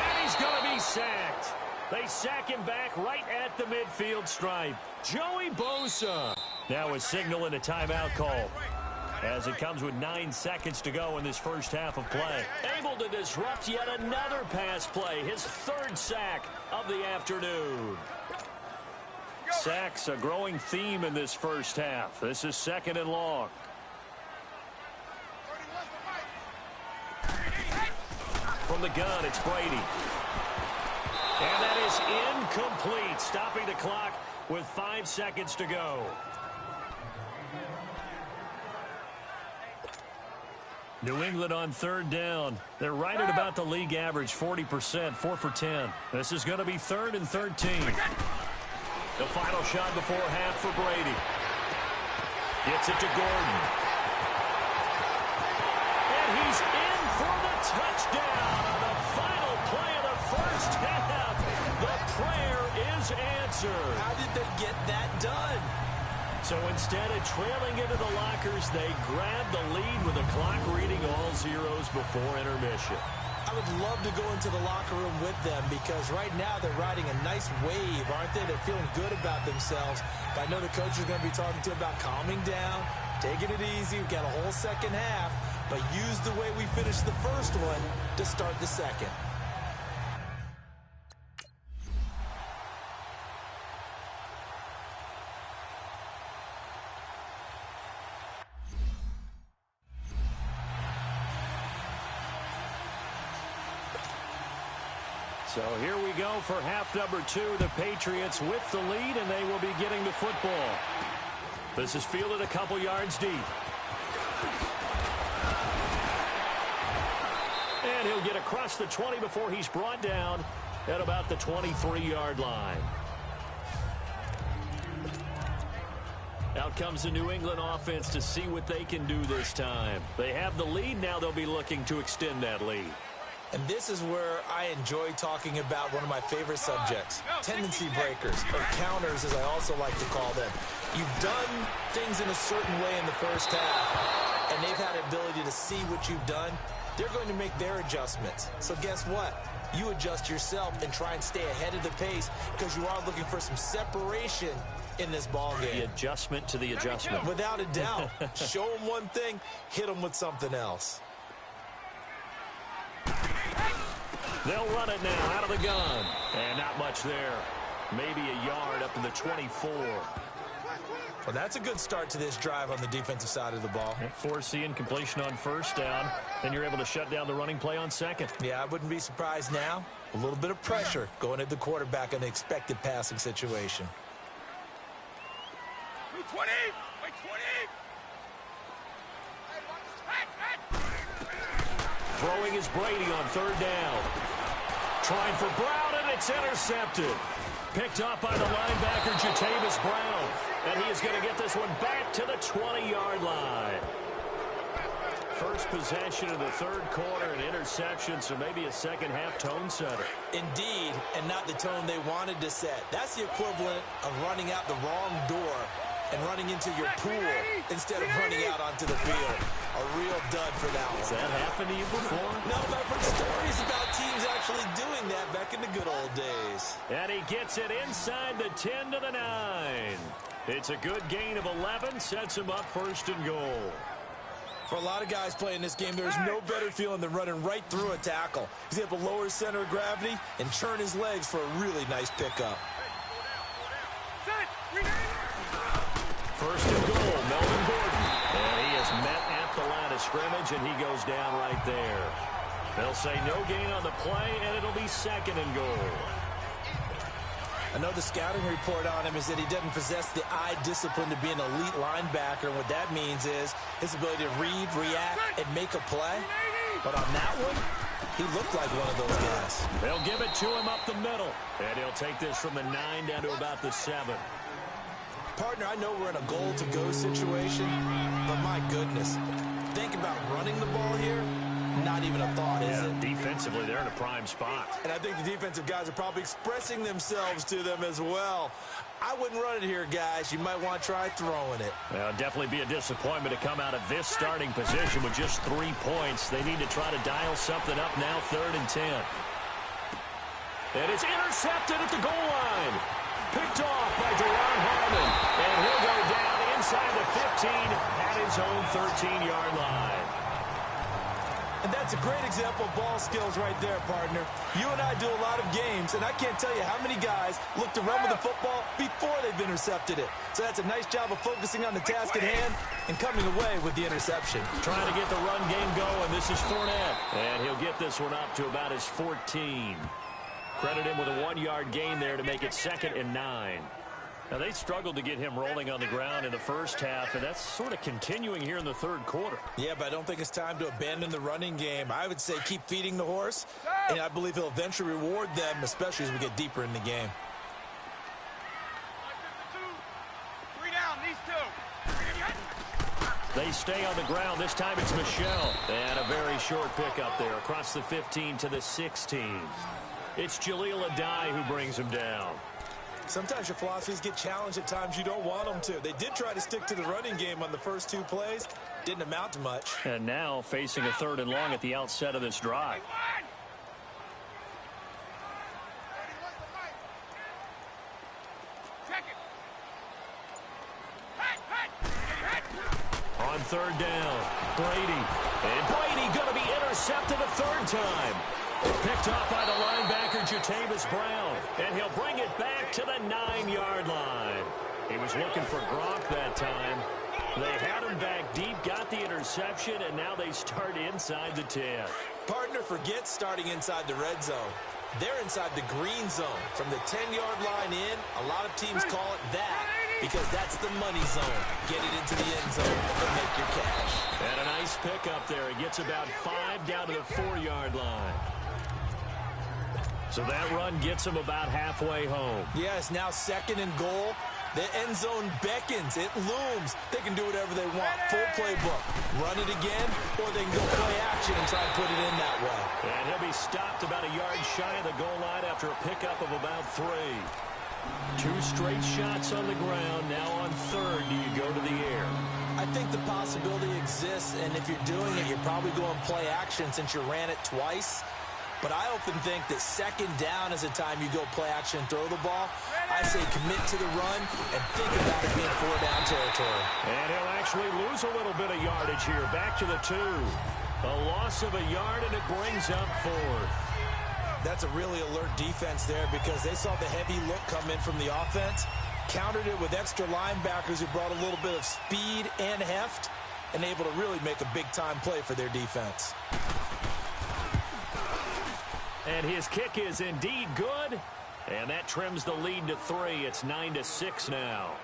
And he's going to be sacked. They sack him back right at the midfield stripe. Joey Bosa now is signaling a timeout call, as it comes with 9 seconds to go in this 1st half of play. Able to disrupt yet another pass play, his 3rd sack of the afternoon. Sacks a growing theme in this 1st half. This is 2nd and long. From the gun, it's Brady. And that is incomplete, stopping the clock with 5 seconds to go. New England on 3rd down. They're right at about the league average, 40%, 4 for 10. This is going to be 3rd and 13. The final shot before half for Brady. Gets it to Gordon. And he's in for the touchdown on the final play of the 1st half. The prayer is answered. How did they get that done? So instead of trailing into the lockers, they grab the lead with the clock reading all zeros before intermission. I would love to go into the locker room with them, because right now they're riding a nice wave, aren't they? They're feeling good about themselves. But I know the coach is going to be talking to them about calming down, taking it easy. We've got a whole 2nd half, but use the way we finished the 1st one to start the 2nd. So here we go for half number 2. The Patriots with the lead, and they will be getting the football. This is fielded a couple yards deep. And he'll get across the 20 before he's brought down at about the 23-yard line. Out comes the New England offense to see what they can do this time. They have the lead. Now they'll be looking to extend that lead. And this is where I enjoy talking about one of my favorite subjects, tendency breakers, or counters as I also like to call them. You've done things in a certain way in the first half, and they've had the ability to see what you've done. They're going to make their adjustments. So guess what? You adjust yourself and try and stay ahead of the pace because you are looking for some separation in this ball game. The adjustment to the adjustment. Without a doubt. Show them one thing, hit them with something else. They'll run it now out of the gun. And not much there. Maybe a yard up to the 24. Well, that's a good start to this drive on the defensive side of the ball. Forcing completion on first down. Then you're able to shut down the running play on second. Yeah, I wouldn't be surprised now. A little bit of pressure going at the quarterback in the expected passing situation. 20, by 20. Throwing is Brady on third down. Trying for Brown, and it's intercepted. Picked up by the linebacker, Jatavis Brown. And he is going to get this one back to the 20-yard line. First possession of the third quarter, an interception, so maybe a second-half tone setter. Indeed, and not the tone they wanted to set. That's the equivalent of running out the wrong door and running into your pool instead of running out onto the field. A real dud for that one. Has that happened to you before? No, but I've heard stories about teams actually doing that back in the good old days. And he gets it inside the 10 to the 9. It's a good gain of 11, sets him up first and goal. For a lot of guys playing this game, there's no better feeling than running right through a tackle. He's able to lower his center of gravity and churn his legs for a really nice pickup. First and goal, Melvin Gordon. And he is met at the line of scrimmage, and he goes down right there. They'll say no gain on the play, and it'll be second and goal. I know the scouting report on him is that he doesn't possess the eye discipline to be an elite linebacker, and what that means is his ability to read, react, and make a play. But on that one, he looked like one of those guys. They'll give it to him up the middle, and he'll take this from the 9 down to about the 7. Partner, I know we're in a goal-to-go situation, but my goodness, think about running the ball here. Not even a thought, is it? Defensively, they're in a prime spot. And I think the defensive guys are probably expressing themselves to them as well. I wouldn't run it here, guys. You might want to try throwing it. Well, definitely be a disappointment to come out of this starting position with just 3 points. They need to try to dial something up now, 3rd and 10. And it's intercepted at the goal line. Picked off by Deron Harmon. And he'll go down inside the 15 at his own 13-yard line. And that's a great example of ball skills right there, partner. You and I do a lot of games, and I can't tell you how many guys look to run with the football before they've intercepted it. So that's a nice job of focusing on the task at hand and coming away with the interception. Trying to get the run game going. This is Fournette. And he'll get this one up to about his 14. Credit him with a 1-yard gain there to make it 2nd and 9. Now, they struggled to get him rolling on the ground in the first half, and that's sort of continuing here in the third quarter. Yeah, but I don't think it's time to abandon the running game. I would say keep feeding the horse, and I believe he'll eventually reward them, especially as we get deeper in the game. 3 down, these 2. They stay on the ground. This time it's Michel. And a very short pickup there across the 15 to the 16. It's Jaleel Adai who brings him down. Sometimes your philosophies get challenged at times you don't want them to. They did try to stick to the running game on the first 2 plays. Didn't amount to much. And now facing a 3rd and long at the outset of this drive. On 3rd down, Brady. And Brady going to be intercepted a 3rd time. Picked off by the linebacker, Jatavis Brown. And he'll bring it back to the 9-yard line. He was looking for Gronk that time. They had him back deep, got the interception, and now they start inside the 10. Partner, forget starting inside the red zone. They're inside the green zone. From the 10-yard line in, a lot of teams call it that because that's the money zone. Get it into the end zone and make your cash. And a nice pickup there. He gets about 5 down to the 4-yard line. So that run gets him about halfway home. Yeah, it's now 2nd and goal. The end zone beckons. It looms. They can do whatever they want. Full playbook. Run it again, or they can go play action and try and put it in that way. And he'll be stopped about a yard shy of the goal line after a pickup of about 3. 2 straight shots on the ground. Now on third, do you go to the air? I think the possibility exists, and if you're doing it, you're probably going play action since you ran it twice. But I often think that second down is a time you go play action and throw the ball. I say commit to the run and think about it being 4-down territory. And he'll actually lose a little bit of yardage here. Back to the 2. A loss of a yard, and it brings up 4th. That's a really alert defense there because they saw the heavy look come in from the offense, countered it with extra linebackers who brought a little bit of speed and heft, and able to really make a big-time play for their defense. And his kick is indeed good. And that trims the lead to 3. It's 9-6 now.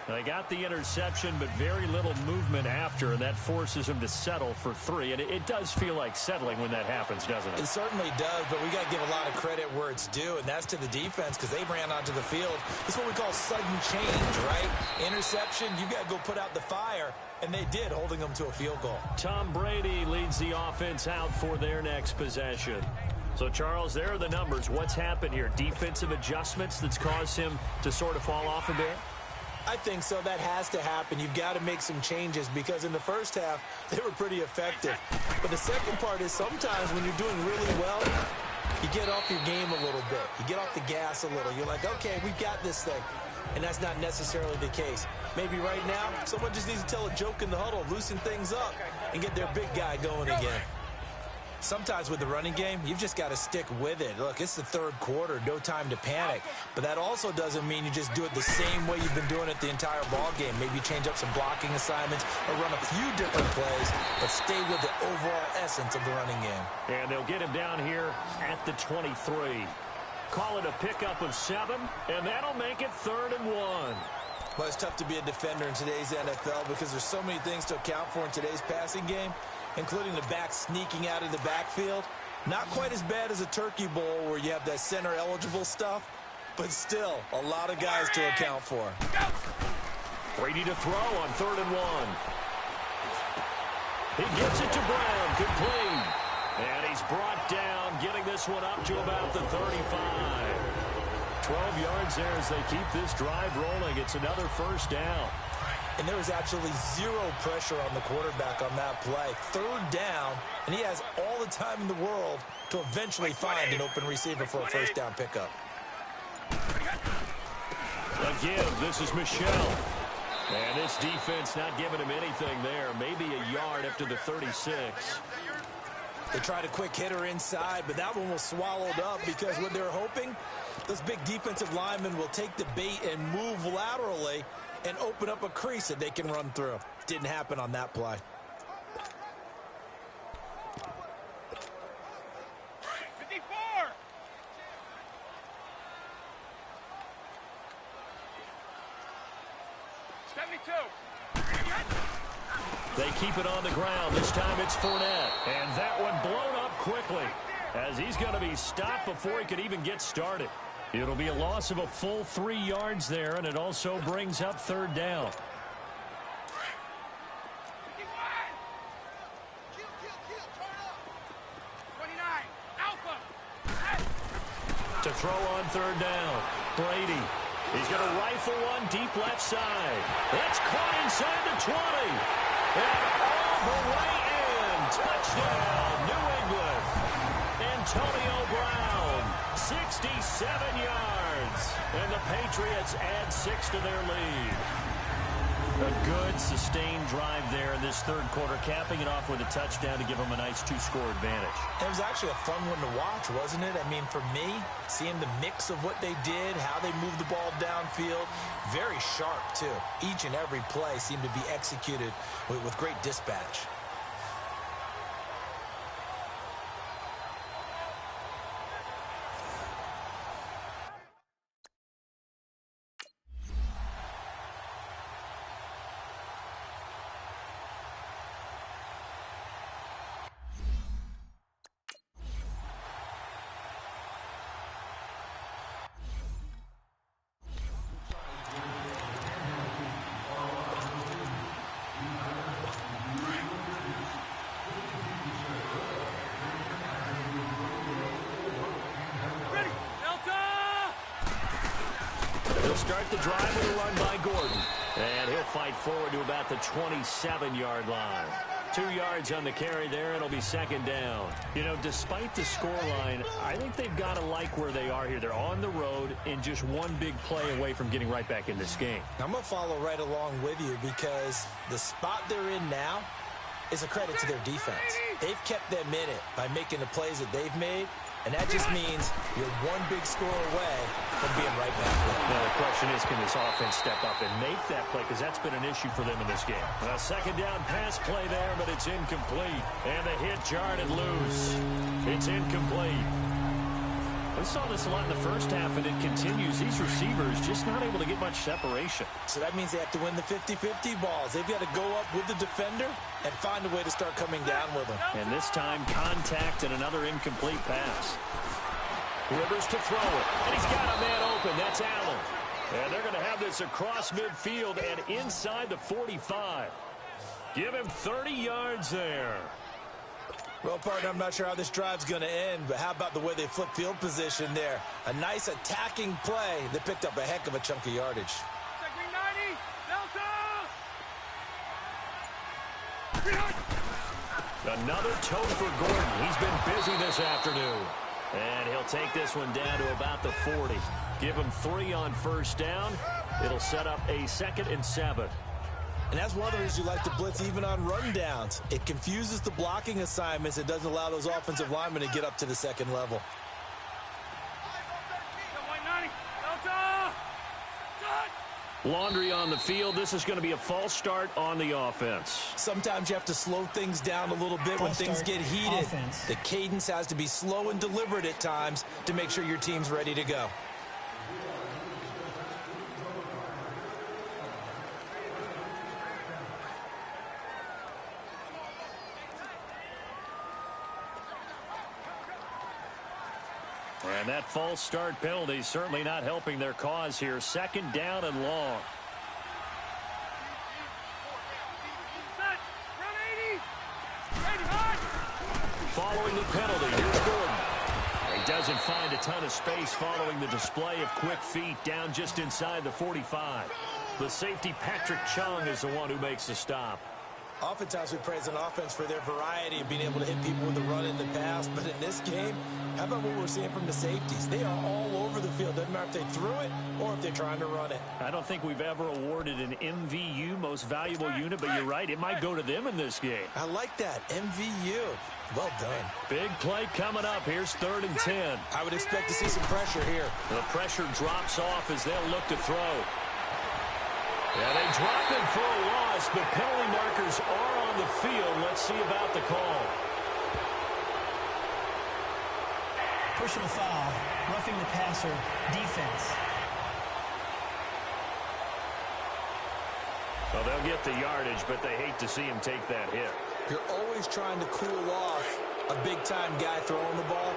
They got the interception, but very little movement after, and that forces him to settle for 3. And it does feel like settling when that happens, doesn't it? It certainly does, but we got to give a lot of credit where it's due, and that's to the defense because they ran onto the field. It's what we call sudden change, right? Interception, you got to go put out the fire, and they did, holding them to a field goal. Tom Brady leads the offense out for their next possession. So, Charles, there are the numbers. What's happened here? Defensive adjustments that's caused him to sort of fall off a bit? I think so. That has to happen. You've got to make some changes because in the first half, they were pretty effective. But the second part is sometimes when you're doing really well, you get off your game a little bit. You get off the gas a little. You're like, okay, we've got this thing. And that's not necessarily the case. Maybe right now, someone just needs to tell a joke in the huddle, loosen things up, and get their big guy going again. Sometimes with the running game, you've just got to stick with it. Look, it's the third quarter, no time to panic. But that also doesn't mean you just do it the same way you've been doing it the entire ball game. Maybe change up some blocking assignments or run a few different plays, but stay with the overall essence of the running game. And they'll get him down here at the 23. Call it a pickup of 7, and that'll make it 3rd and 1. Well, it's tough to be a defender in today's NFL because there's so many things to account for in today's passing game, including the back sneaking out of the backfield. Not quite as bad as a turkey bowl where you have that center-eligible stuff, but still a lot of guys to account for. Brady to throw on 3rd and 1. He gets it to Brown, complete. And he's brought down, getting this one up to about the 35. 12 yards there as they keep this drive rolling. It's another first down. And there was absolutely zero pressure on the quarterback on that play. 3rd down, and he has all the time in the world to eventually find an open receiver for a first down pickup. A give. This is Michel. And this defense not giving him anything there. Maybe a yard up to the 36. They tried a quick hitter inside, but that one was swallowed up because what they're hoping, those big defensive linemen will take the bait and move laterally and open up a crease that they can run through. Didn't happen on that play. They keep it on the ground. This time it's Fournette. And that one blown up quickly as he's going to be stopped before he could even get started. It'll be a loss of a full 3 yards there, and it also brings up 3rd down. To throw on 3rd down, Brady. He's going to rifle one deep left side. That's caught inside the 20. And all the way in. Touchdown, New England. Antonio Brown, 67 yards. And the Patriots add 6 to their lead. A good, sustained drive there in this 3rd quarter, capping it off with a touchdown to give them a nice 2-score advantage. It was actually a fun one to watch, wasn't it? I mean, for me, seeing the mix of what they did, how they moved the ball downfield, very sharp, too. Each and every play seemed to be executed with great dispatch. They'll start the drive with a run by Gordon. And he'll fight forward to about the 27-yard line. 2 yards on the carry there, and it'll be second down. You know, despite the scoreline, I think they've got to like where they are here. They're on the road and just one big play away from getting right back in this game. I'm going to follow right along with you because the spot they're in now is a credit to their defense. They've kept them in it by making the plays that they've made, and that just means you're one big score away from being right back there. Now, the question is, can this offense step up and make that play? Because that's been an issue for them in this game. A second down pass play there, but it's incomplete. And the hit jarred and loose. It's incomplete. We saw this a lot in the first half, and it continues. These receivers just not able to get much separation. So that means they have to win the 50-50 balls. They've got to go up with the defender and find a way to start coming down with them. And this time, contact and another incomplete pass. Rivers to throw it. And he's got a man open. That's Allen. And they're going to have this across midfield and inside the 45. Give him 30 yards there. Well, partner, I'm not sure how this drive's going to end, but how about the way they flip field position there? A nice attacking play that picked up a heck of a chunk of yardage. Second 90, Delta! Another tote for Gordon. He's been busy this afternoon. And he'll take this one down to about the 40. Give him 3 on first down. It'll set up a 2nd and 7. And that's one of the reasons you like to blitz even on rundowns. It confuses the blocking assignments. It doesn't allow those offensive linemen to get up to the second level. Delta! Laundry on the field. This is going to be a false start on the offense. Sometimes you have to slow things down a little bit when things get heated. Offense. The cadence has to be slow and deliberate at times to make sure your team's ready to go. And that false start penalty certainly not helping their cause here. Second down and long. Set! Run 80! 85! Following the penalty, here's Gordon. He doesn't find a ton of space following the display of quick feet down just inside the 45. The safety, Patrick Chung, is the one who makes the stop. Oftentimes we praise an offense for their variety of being able to hit people with the run in the pass, but in this game, how about what we're seeing from the safeties? They are all over the field. Doesn't matter if they threw it or if they're trying to run it. I don't think we've ever awarded an MVU, most valuable unit, but you're right, it might go to them in this game. I like that. MVU. Well done. Big play coming up. Here's 3rd and 10. I would expect to see some pressure here. The pressure drops off as they'll look to throw. Yeah, they drop it for a loss, but penalty markers are on the field. Let's see about the call. Personal foul, roughing the passer, defense. Well, they'll get the yardage, but they hate to see him take that hit. You're always trying to cool off a big-time guy throwing the ball,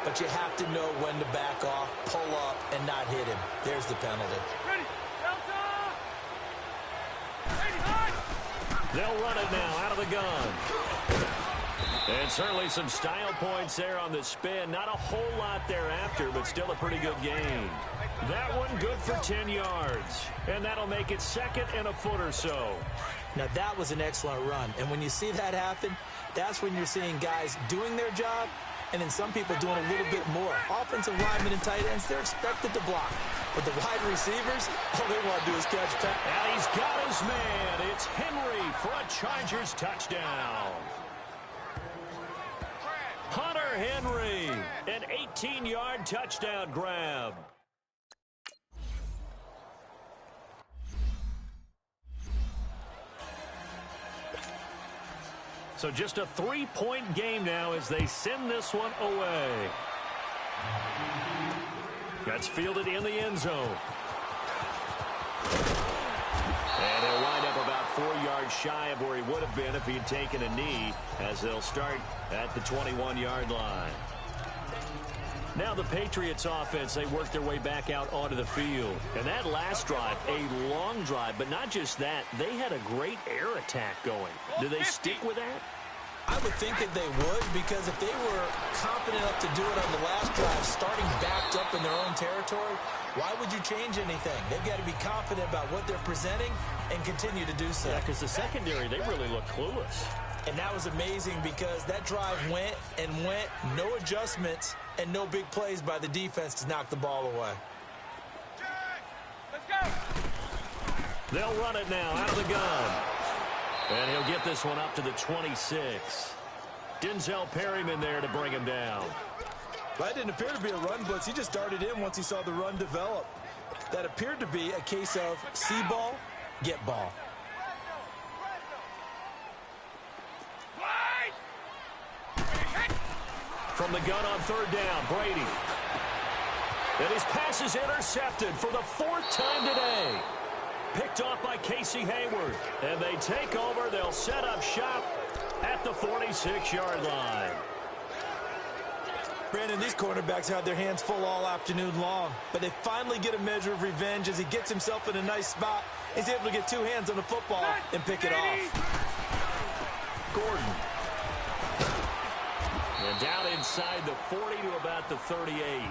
but you have to know when to back off, pull up, and not hit him. There's the penalty. Ready! Delta! 85! They'll run it now out of the gun. And certainly some style points there on the spin. Not a whole lot thereafter, but still a pretty good gain. That one good for 10 yards. And that'll make it 2nd and a foot or so. Now, that was an excellent run. And when you see that happen, that's when you're seeing guys doing their job and then some people doing a little bit more. Offensive linemen and tight ends, they're expected to block. But the wide receivers, all they want to do is catch pass. And he's got his man. It's Henry for a Chargers touchdown. Hunter Henry, an 18-yard touchdown grab. So just a 3-point game now as they send this one away. That's fielded in the end zone. And he'll wind up about 4 yards shy of where he would have been if he had taken a knee, as they'll start at the 21-yard line. Now the Patriots offense, they work their way back out onto the field. And that last drive, a long drive, but not just that, they had a great air attack going. Do they stick with that? I would think that they would, because if they were confident enough to do it on the last drive, starting backed up in their own territory, why would you change anything? They've got to be confident about what they're presenting and continue to do so. Yeah, because the secondary, they really look clueless. And that was amazing because that drive went and went, no adjustments, and no big plays by the defense to knock the ball away. Let's go. They'll run it now out of the gun. And he'll get this one up to the 26. Denzel Perryman there to bring him down. That didn't appear to be a run blitz. He just darted in once he saw the run develop. That appeared to be a case of see ball, get ball. From the gun on third down, Brady. And his pass is intercepted for the fourth time today. Picked off by Casey Hayward. And they take over. They'll set up shop at the 46-yard line. Brandon, these cornerbacks had their hands full all afternoon long, but they finally get a measure of revenge as he gets himself in a nice spot. He's able to get two hands on the football and pick it off. Gordon. And down inside the 40 to about the 38.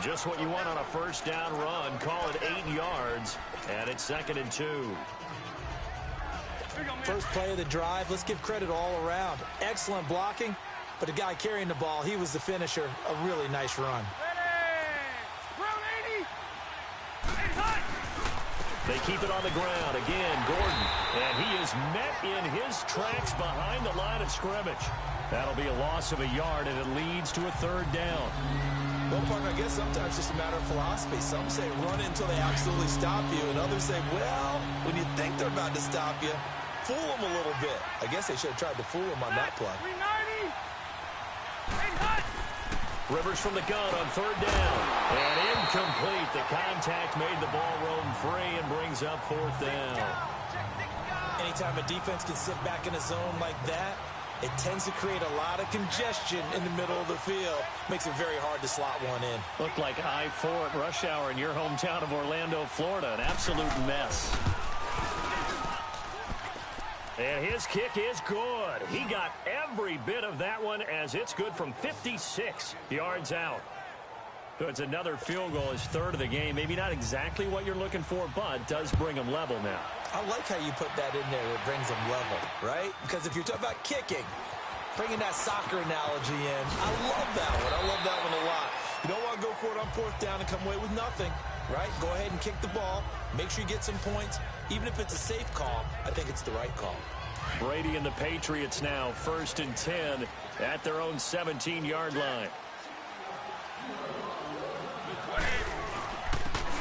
Just what you want on a first down run. Call it 8 yards, and it's 2nd and 2. First play of the drive, let's give credit all around. Excellent blocking, but the guy carrying the ball, he was the finisher. A really nice run. They keep it on the ground. Again, Gordon. And he is met in his tracks behind the line of scrimmage. That'll be a loss of a yard, and it leads to a third down. Well, partner, I guess sometimes it's just a matter of philosophy. Some say run until they absolutely stop you, and others say, well, when you think they're about to stop you, fool them a little bit. I guess they should have tried to fool them on that play. Rivers from the gun on third down. And incomplete. The contact made the ball roam free and brings up fourth down. Anytime a defense can sit back in a zone like that, it tends to create a lot of congestion in the middle of the field. Makes it very hard to slot one in. Looked like I-4 at rush hour in your hometown of Orlando, Florida. An absolute mess. And his kick is good. He got every bit of that one as it's good from 56 yards out. So it's another field goal, his third of the game. Maybe not exactly what you're looking for, but does bring him level now. I like how you put that in there. It brings them level, right? Because if you're talking about kicking, bringing that soccer analogy in, I love that one. I love that one a lot. You don't want to go for it on fourth down and come away with nothing, right? Go ahead and kick the ball. Make sure you get some points. Even if it's a safe call, I think it's the right call. Brady and the Patriots now 1st and 10 at their own 17-yard line.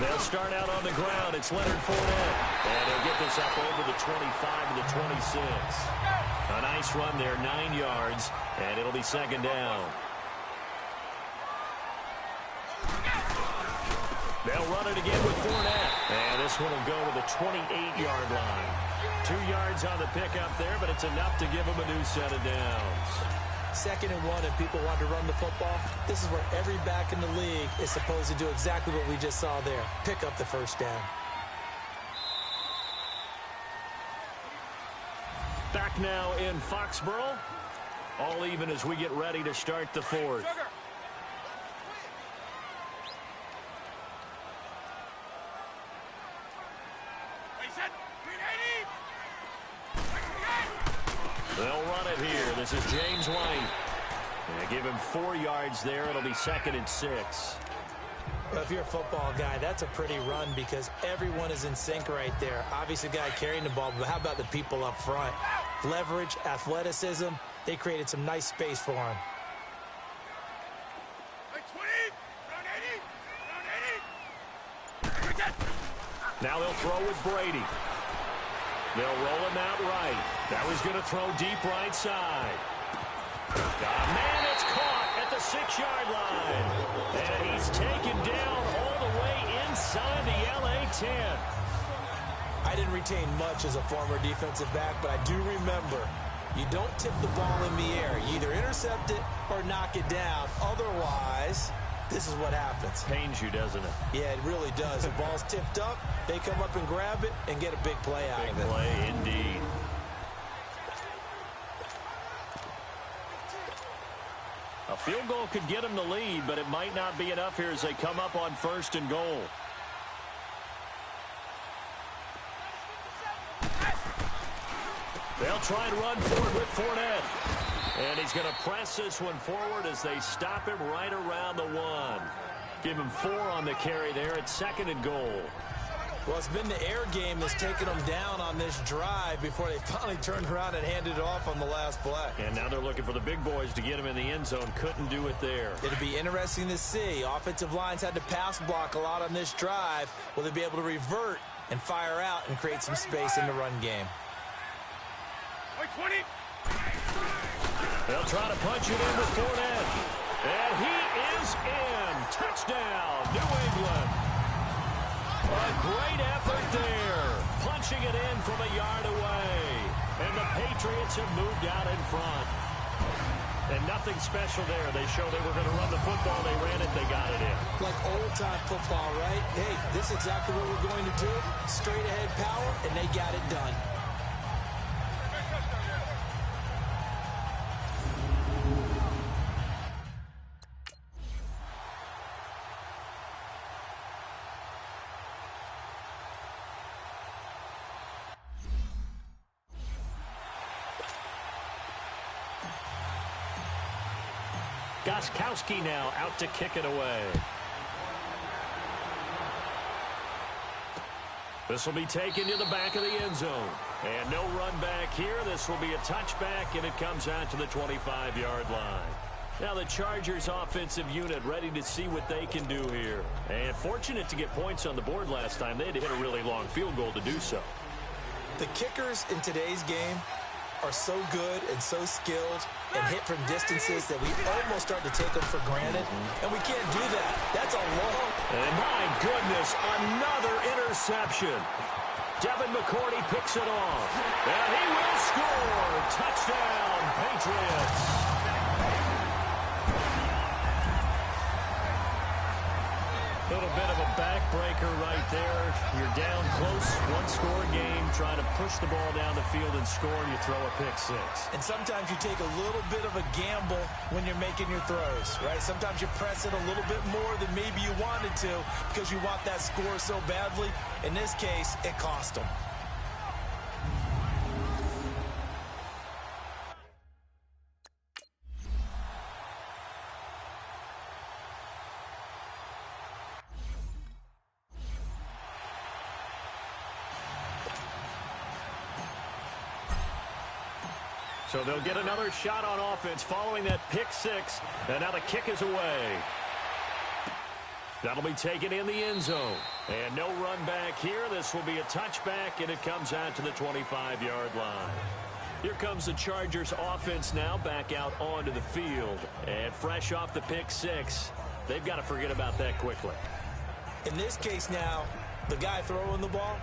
They'll start out on the ground. It's Leonard Fournette. And he'll get this up over the 25 to the 26. A nice run there, 9 yards, and it'll be second down. They'll run it again with Fournette. And this one will go to the 28-yard line. 2 yards on the pickup there, but it's enough to give them a new set of downs. 2nd and 1, and people want to run the football. This is where every back in the league is supposed to do exactly what we just saw there. Pick up the first down. Back now in Foxborough. All even as we get ready to start the fourth. They'll run it here. This is James White. And they give him 4 yards there. It'll be 2nd and 6. Well, if you're a football guy, that's a pretty run because everyone is in sync right there. Obviously, the guy carrying the ball, but how about the people up front? Leverage, athleticism, they created some nice space for him. Now they'll throw with Brady. They'll roll him out right. Now he's going to throw deep right side. Man, it's caught at the 6-yard line. And he's taken down all the way inside the LA 10. I didn't retain much as a former defensive back, but I do remember you don't tip the ball in the air. You either intercept it or knock it down. Otherwise, this is what happens. Pains you, doesn't it? Yeah, it really does. The ball's tipped up, they come up and grab it and get a big play out of it. Big play indeed. Field goal could get them the lead, but it might not be enough here as they come up on 1st and goal. They'll try and run forward with Fournette. And he's going to press this one forward as they stop him right around the 1. Give him 4 on the carry there at 2nd and goal. Well, it's been the air game that's taken them down on this drive before they finally turned around and handed it off on the last play. And now they're looking for the big boys to get him in the end zone. Couldn't do it there. It'll be interesting to see. Offensive lines had to pass block a lot on this drive. Will they be able to revert and fire out and create some space in the run game? 20. They'll try to punch it in with Fournette. And he is in. Touchdown, New England. A great effort there. Punching it in from a yard away. And the Patriots have moved out in front. And nothing special there. They showed they were going to run the football. They ran it. They got it in. Like old-time football, right? Hey, this is exactly what we're going to do. Straight-ahead power, and they got it done. Gostkowski now out to kick it away. This will be taken to the back of the end zone. And no run back here. This will be a touchback, and it comes out to the 25-yard line. Now the Chargers offensive unit ready to see what they can do here. And fortunate to get points on the board last time. They had to hit a really long field goal to do so. The kickers in today's game are so good and so skilled and hit from distances that we almost start to take them for granted, and we can't do that. That's a long... And my goodness, another interception. Devin McCourty picks it off, and he will score. Touchdown, Patriots. A little bit of a backbreaker right there. You're down close, one-score game, trying to push the ball down the field and score, and you throw a pick 6. And sometimes you take a little bit of a gamble when you're making your throws, right? Sometimes you press it a little bit more than maybe you wanted to because you want that score so badly. In this case, it cost them. So they'll get another shot on offense following that pick 6. And now the kick is away. That'll be taken in the end zone. And no run back here. This will be a touchback, and it comes out to the 25-yard line. Here comes the Chargers offense now back out onto the field. And fresh off the pick 6, they've got to forget about that quickly. In this case now, the guy throwing the ball,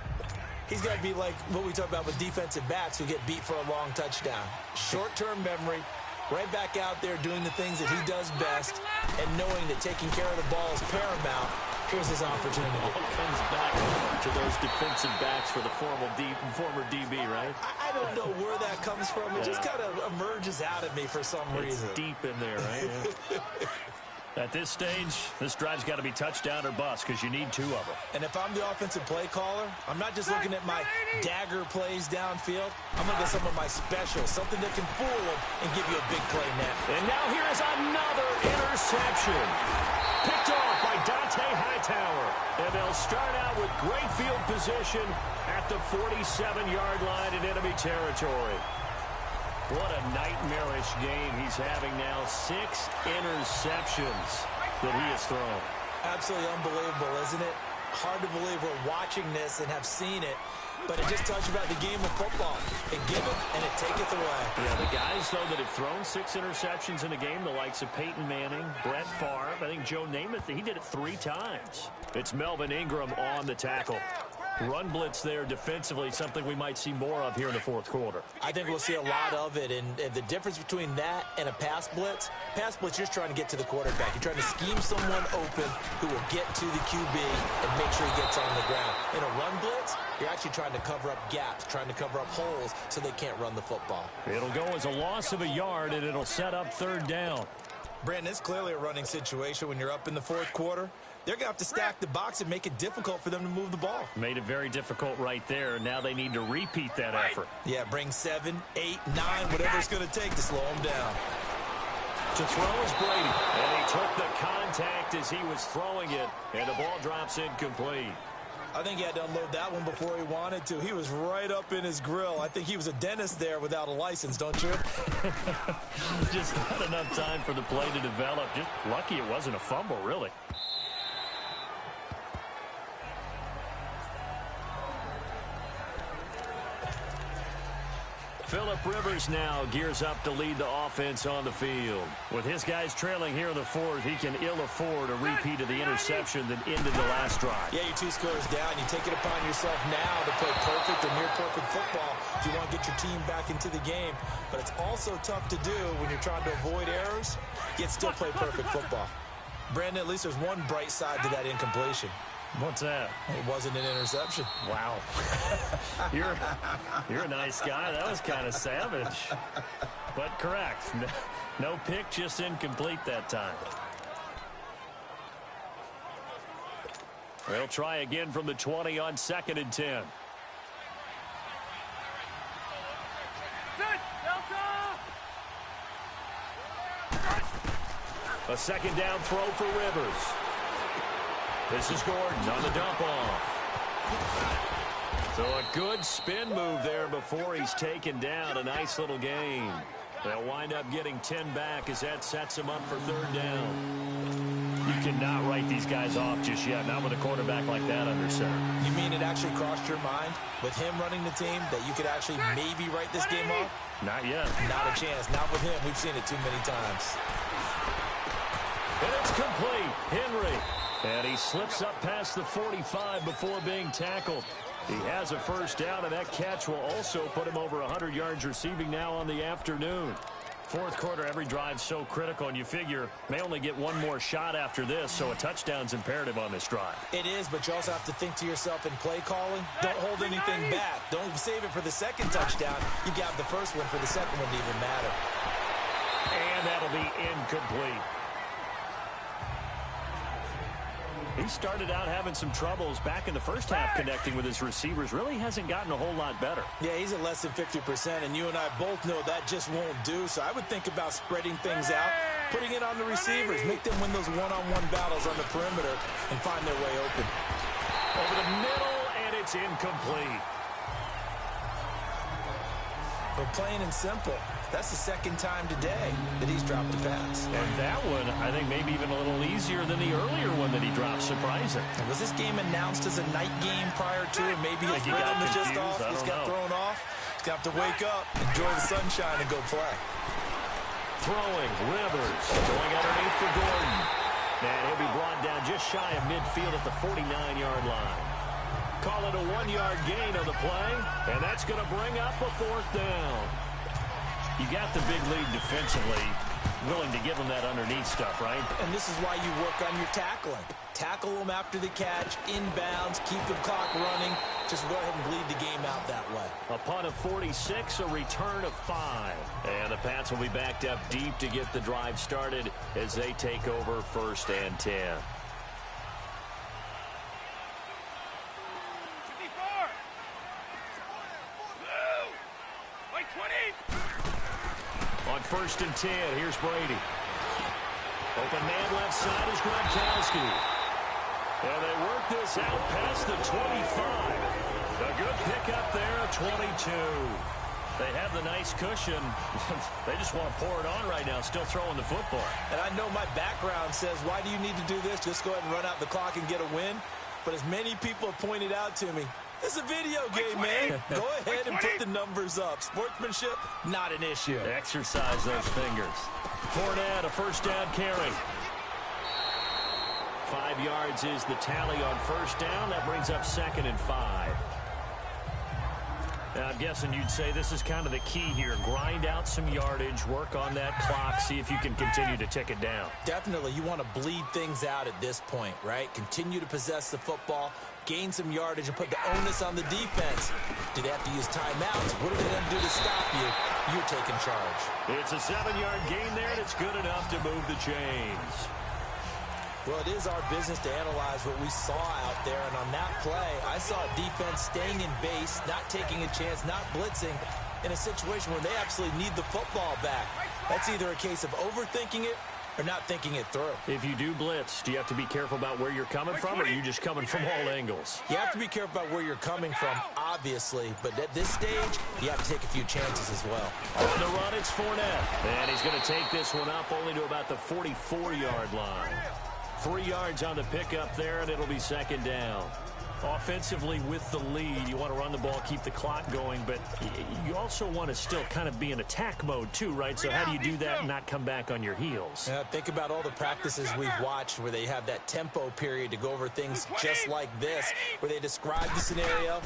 he's got to be like what we talk about with defensive backs who get beat for a long touchdown. Short-term memory, right back out there doing the things that he does best, and knowing that taking care of the ball is paramount. Here's his opportunity. It all comes back to those defensive backs for the former DB, right? I don't know where that comes from. It just kind of emerges out of me for some reason. It's deep in there, right? Yeah. At this stage, this drive's got to be touchdown or bust because you need 2 of them. And if I'm the offensive play caller, I'm not just looking at my dagger plays downfield. I'm looking at some of my specials, something that can fool them and give you a big play net. And now here is another interception. Picked off by Dante Hightower. And they'll start out with great field position at the 47-yard line in enemy territory. What a nightmarish game he's having now. 6 interceptions that he has thrown. Absolutely unbelievable, isn't it? Hard to believe we're watching this and have seen it, but it just talks about the game of football. It giveth and it taketh away. Yeah, the guys, though, that have thrown 6 interceptions in a game, the likes of Peyton Manning, Brett Favre, I think Joe Namath, he did it 3 times. It's Melvin Ingram on the tackle. Run blitz there defensively, something we might see more of here in the 4th quarter. I think we'll see a lot of it, and the difference between that and a pass blitz, you're just trying to get to the quarterback. You're trying to scheme someone open who will get to the QB and make sure he gets on the ground. In a run blitz, you're actually trying to cover up gaps, trying to cover up holes so they can't run the football. It'll go as a loss of a yard, and it'll set up 3rd down. Brandon, it's clearly a running situation when you're up in the fourth quarter. They're going to have to stack the box and make it difficult for them to move the ball. Made it very difficult right there. Now they need to repeat that effort. Yeah, bring 7, 8, 9, whatever it's going to take to slow them down. To throw is Brady. And he took the contact as he was throwing it, and the ball drops incomplete. I think he had to unload that one before he wanted to. He was right up in his grill. I think he was a dentist there without a license, don't you? Just not enough time for the play to develop. Just lucky it wasn't a fumble, really. Phillip Rivers now gears up to lead the offense on the field. With his guys trailing here in the fourth, he can ill afford a repeat of the interception that ended the last drive. Yeah, you're 2 scores down. You take it upon yourself now to play perfect or near-perfect football if you want to get your team back into the game. But it's also tough to do when you're trying to avoid errors, yet still play perfect football. Brandon, at least there's one bright side to that incompletion. What's that? It wasn't an interception. Wow. You're a nice guy. That was kind of savage. But correct. No pick, just incomplete that time. They'll try again from the 20 on 2nd and 10. A second down throw for Rivers. This is Gordon on the dump off. So a good spin move there before he's taken down. A nice little gain. They'll wind up getting 10 back as that sets him up for 3rd down. You cannot write these guys off just yet, not with a quarterback like that under center. You mean it actually crossed your mind with him running the team that you could actually maybe write this game off? Not yet. Not a chance. Not with him. We've seen it too many times. And it's complete. Henry. And he slips up past the 45 before being tackled. He has a first down, and that catch will also put him over 100 yards receiving now on the afternoon. Fourth quarter, every drive's so critical, and you figure may only get one more shot after this, so a touchdown's imperative on this drive. It is, but you also have to think to yourself in play calling, don't hold anything back. Don't save it for the second touchdown. You got the first one for the second one to even matter. And that'll be incomplete. He started out having some troubles back in the first half connecting with his receivers. Really hasn't gotten a whole lot better. Yeah, he's at less than 50%, and you and I both know that just won't do. So I would think about spreading things out, putting it on the receivers, make them win those one-on-one battles on the perimeter and find their way open. Over the middle, and it's incomplete. But plain and simple, that's the second time today that he's dropped a pass. And that one, I think, maybe even a little easier than the earlier one that he dropped. Surprising. And was this game announced as a night game prior to, and maybe his rhythm is just off? He's got thrown off. He's got to wake up, enjoy the sunshine, and go play. Throwing, Rivers, going underneath for Gordon. And he'll be brought down just shy of midfield at the 49-yard line. Call it a 1-yard gain on the play, and that's going to bring up a 4th down. You got the big lead defensively, willing to give them that underneath stuff, right? And this is why you work on your tackling. Tackle them after the catch, inbounds, keep the clock running. Just go ahead and bleed the game out that way. A punt of 46, a return of 5. And the Pats will be backed up deep to get the drive started as they take over 1st and 10. On 1st and 10, here's Brady. Open man left side is Gronkowski. And they work this out past the 25. A good pickup there, a 22. They have the nice cushion. They just want to pour it on right now, still throwing the football. And I know my background says, why do you need to do this? Just go ahead and run out the clock and get a win. But as many people have pointed out to me, it's a video game, man. Go ahead and put the numbers up. Sportsmanship, not an issue. Exercise those fingers. Fournette, a first down carry. 5 yards is the tally on first down. That brings up 2nd and 5. I'm guessing you'd say this is kind of the key here. Grind out some yardage, work on that clock, see if you can continue to tick it down. Definitely, you want to bleed things out at this point, right? Continue to possess the football, gain some yardage, and put the onus on the defense. Do they have to use timeouts? What are they going to do to stop you? You're taking charge. It's a 7-yard gain there, and it's good enough to move the chains. Well, it is our business to analyze what we saw out there, and on that play, I saw defense staying in base, not taking a chance, not blitzing, in a situation where they absolutely need the football back. That's either a case of overthinking it or not thinking it through. If you do blitz, do you have to be careful about where you're coming from, or are you just coming from all angles? You have to be careful about where you're coming from, obviously, but at this stage, you have to take a few chances as well. On the run, it's Fournette, and he's going to take this one up only to about the 44-yard line. 3 yards on the pickup there, and it'll be second down. Offensively, with the lead, you want to run the ball, keep the clock going, but you also want to still kind of be in attack mode too, right? So how do you do that and not come back on your heels? Yeah, think about all the practices we've watched where they have that tempo period to go over things just like this, where they describe the scenario,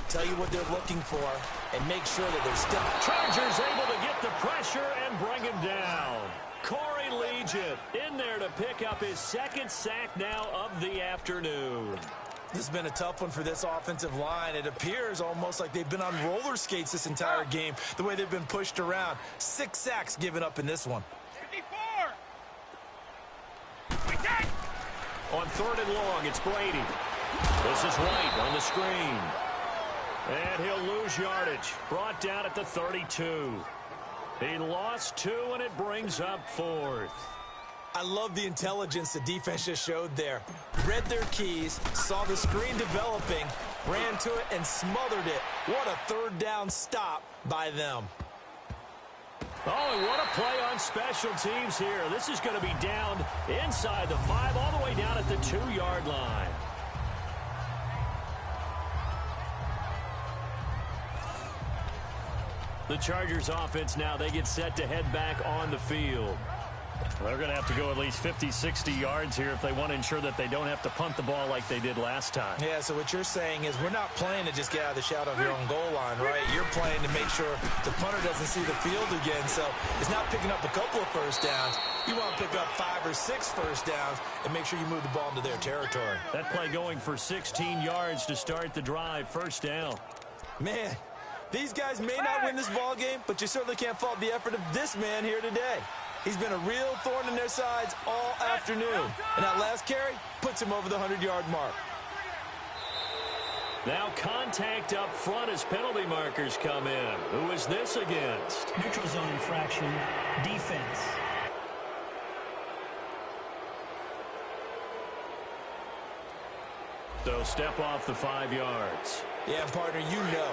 tell you what they're looking for, and make sure that they're still... Chargers able to get the pressure and bring him down. Corey Liuget in there to pick up his second sack now of the afternoon. This has been a tough one for this offensive line. It appears almost like they've been on roller skates this entire game, the way they've been pushed around. 6 sacks given up in this one. 54. On 3rd and long, it's Brady. This is White on the screen. And he'll lose yardage. Brought down at the 32. He lost 2, and it brings up 4th. I love the intelligence the defense just showed there. Read their keys, saw the screen developing, ran to it, and smothered it. What a 3rd down stop by them. Oh, and what a play on special teams here. This is going to be down inside the 5, all the way down at the 2-yard line. The Chargers offense now, they get set to head back on the field. They're going to have to go at least 50, 60 yards here if they want to ensure that they don't have to punt the ball like they did last time. Yeah, so what you're saying is we're not playing to just get out of the shadow of your own goal line, right? You're playing to make sure the punter doesn't see the field again. So it's not picking up a couple of first downs. You want to pick up 5 or 6 first downs and make sure you move the ball into their territory. That play going for 16 yards to start the drive. First down. Man, these guys may not win this ball game, but you certainly can't fault the effort of this man here today. He's been a real thorn in their sides all afternoon. And that last carry puts him over the 100-yard mark. Now contact up front as penalty markers come in. Who is this against? Neutral zone infraction, defense. So step off the 5 yards. Yeah, partner, you know,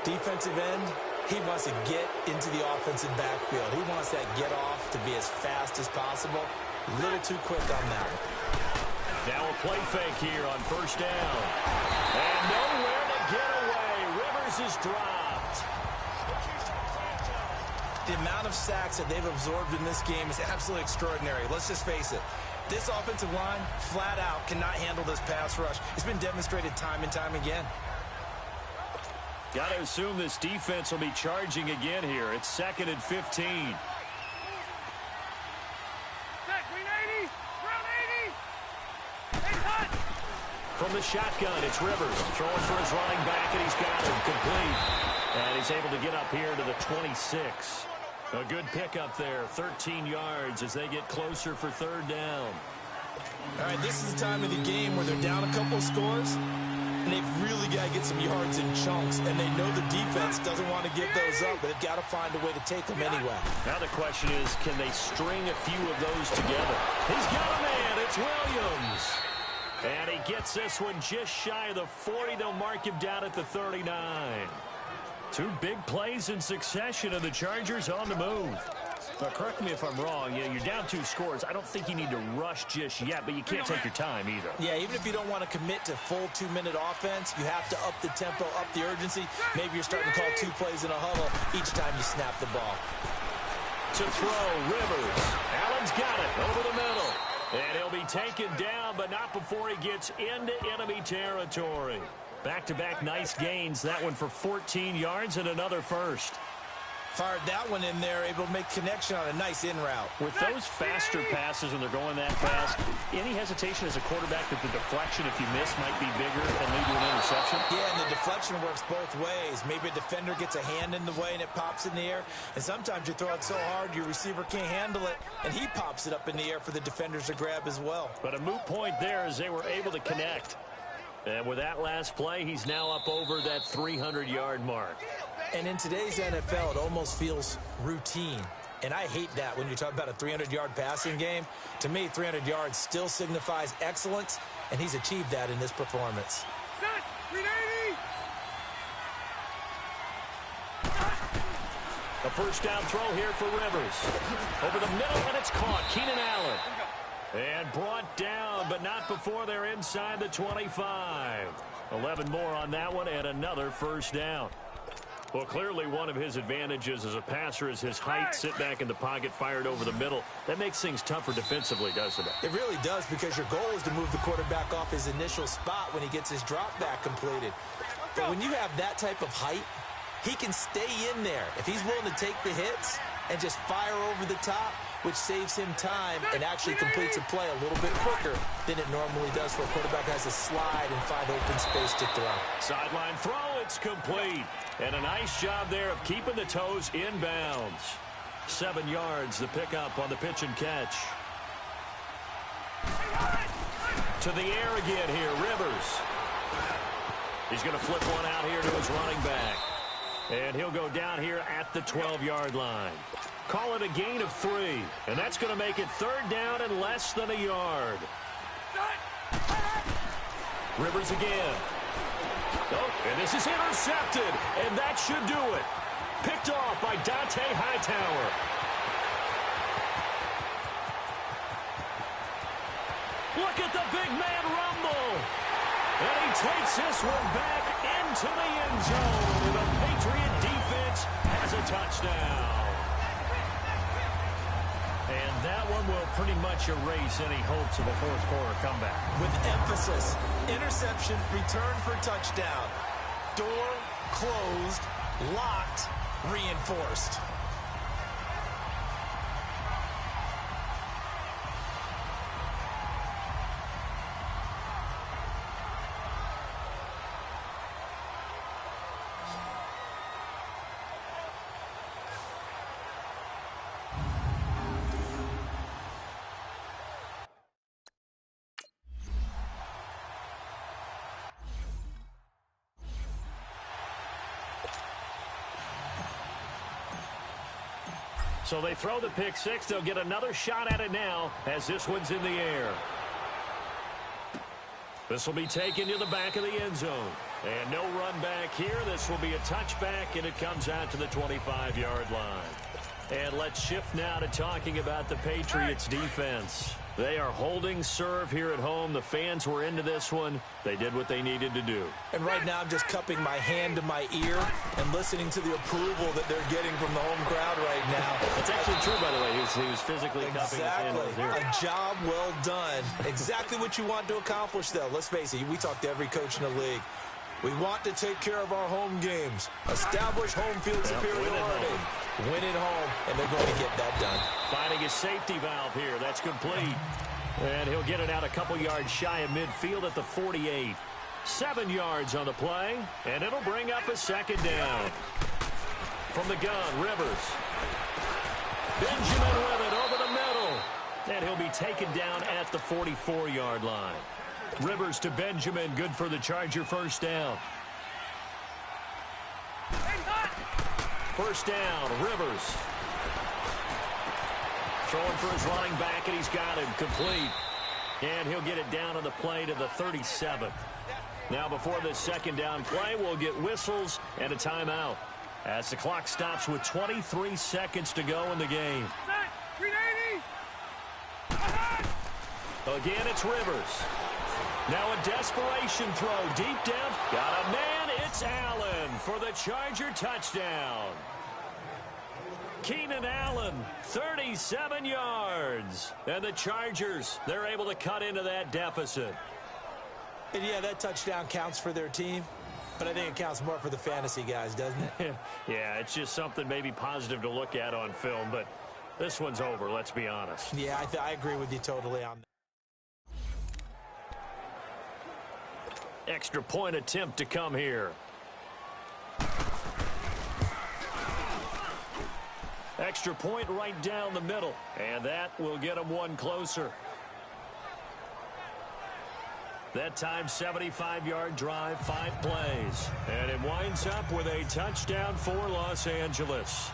defensive end, he wants to get into the offensive backfield. He wants that get off to be as fast as possible. A little too quick on that. Now a play fake here on first down. And nowhere to get away. Rivers is dropped. The amount of sacks that they've absorbed in this game is absolutely extraordinary. Let's just face it. This offensive line, flat out, cannot handle this pass rush. It's been demonstrated time and time again. Got to assume this defense will be charging again here. It's 2nd and 15. Set, green 80. Ground 80. Hey, hot. From the shotgun, it's Rivers. Throwing for his running back, and he's got him complete. And he's able to get up here to the 26. A good pickup there, 13 yards as they get closer for 3rd down. All right, this is the time of the game where they're down a couple of scores, and they've really got to get some yards in chunks, and they know the defense doesn't want to give those up, but they've got to find a way to take them anyway. Now the question is, can they string a few of those together? He's got a man. It's Williams. And he gets this one just shy of the 40. They'll mark him down at the 39. 2 big plays in succession, and the Chargers on the move. Now, correct me if I'm wrong. You're down 2 scores. I don't think you need to rush just yet, but you can't take your time either. Yeah, even if you don't want to commit to full 2-minute offense, you have to up the tempo, up the urgency. Maybe you're starting to call 2 plays in a huddle each time you snap the ball. To throw, Rivers. Allen's got it over the middle. And he'll be taken down, but not before he gets into enemy territory. Back-to-back nice gains. That one for 14 yards and another first. Fired that one in there, able to make connection on a nice in route. With those faster passes when they're going that fast, any hesitation as a quarterback that the deflection, if you miss, might be bigger and lead to an interception? Yeah, and the deflection works both ways. Maybe a defender gets a hand in the way and it pops in the air. And sometimes you throw it so hard your receiver can't handle it, and he pops it up in the air for the defenders to grab as well. But a moot point there as they were able to connect. And with that last play, he's now up over that 300-yard mark. And in today's NFL, it almost feels routine. And I hate that when you talk about a 300-yard passing game. To me, 300 yards still signifies excellence, and he's achieved that in this performance. Set. 380. A first down throw here for Rivers. Over the middle, and it's caught. Keenan Allen. And brought down, but not before they're inside the 25. 11 more on that one, and another first down. Well, clearly one of his advantages as a passer is his height. Sit back in the pocket, fired over the middle. That makes things tougher defensively, doesn't it? It really does, because your goal is to move the quarterback off his initial spot when he gets his drop back completed. But when you have that type of height, he can stay in there if he's willing to take the hits and just fire over the top, which saves him time and actually completes a play a little bit quicker than it normally does for a quarterback who has to slide and find open space to throw. Sideline throw, it's complete. And a nice job there of keeping the toes inbounds. 7 yards, the pickup on the pitch and catch. To the air again here, Rivers. He's going to flip one out here to his running back. And he'll go down here at the 12-yard line. Call it a gain of 3. And that's going to make it third down and less than a yard. Rivers again. Oh, and this is intercepted. And that should do it. Picked off by Dante Hightower. Look at the big man rumble. And he takes this one back into the end zone. The Patriot defense has a touchdown. And that one will pretty much erase any hopes of a fourth quarter comeback. With emphasis, interception, return for touchdown. Door closed, locked, reinforced. So they throw the pick six. They'll get another shot at it now as this one's in the air. This will be taken to the back of the end zone. And no run back here. This will be a touchback, and it comes out to the 25-yard line. And let's shift now to talking about the Patriots defense. They are holding serve here at home. The fans were into this one. They did what they needed to do. And right now I'm just cupping my hand to my ear and listening to the approval that they're getting from the home crowd right now. That's actually true, by the way. He was physically cupping his hand to his ear. A job well done. Exactly what you want to accomplish, though. Let's face it, we talk to every coach in the league. We want to take care of our home games. Establish home field superiority. Win at home, and they're going to get that done. Finding his safety valve here. That's complete. And he'll get it out a couple yards shy of midfield at the 48. 7 yards on the play, and it'll bring up a second down. From the gun, Rivers. Benjamin with it over the middle. And he'll be taken down at the 44-yard line. Rivers to Benjamin, good for the Charger first down. First down, Rivers. Throwing for his running back, and he's got him complete. And he'll get it down on the play to the 37. Now before this second down play, we'll get whistles and a timeout as the clock stops with 23 seconds to go in the game. Again, it's Rivers. Now a desperation throw deep down. Got a man. It's Allen for the Charger touchdown. Keenan Allen, 37 yards. And the Chargers, they're able to cut into that deficit. And yeah, that touchdown counts for their team, but I think it counts more for the fantasy guys, doesn't it? Yeah, it's just something maybe positive to look at on film, but this one's over, let's be honest. Yeah, I agree with you totally on that. Extra point attempt to come here. Extra point right down the middle, and that will get them one closer. That time, 75-yard drive, 5 plays. And it winds up with a touchdown for Los Angeles.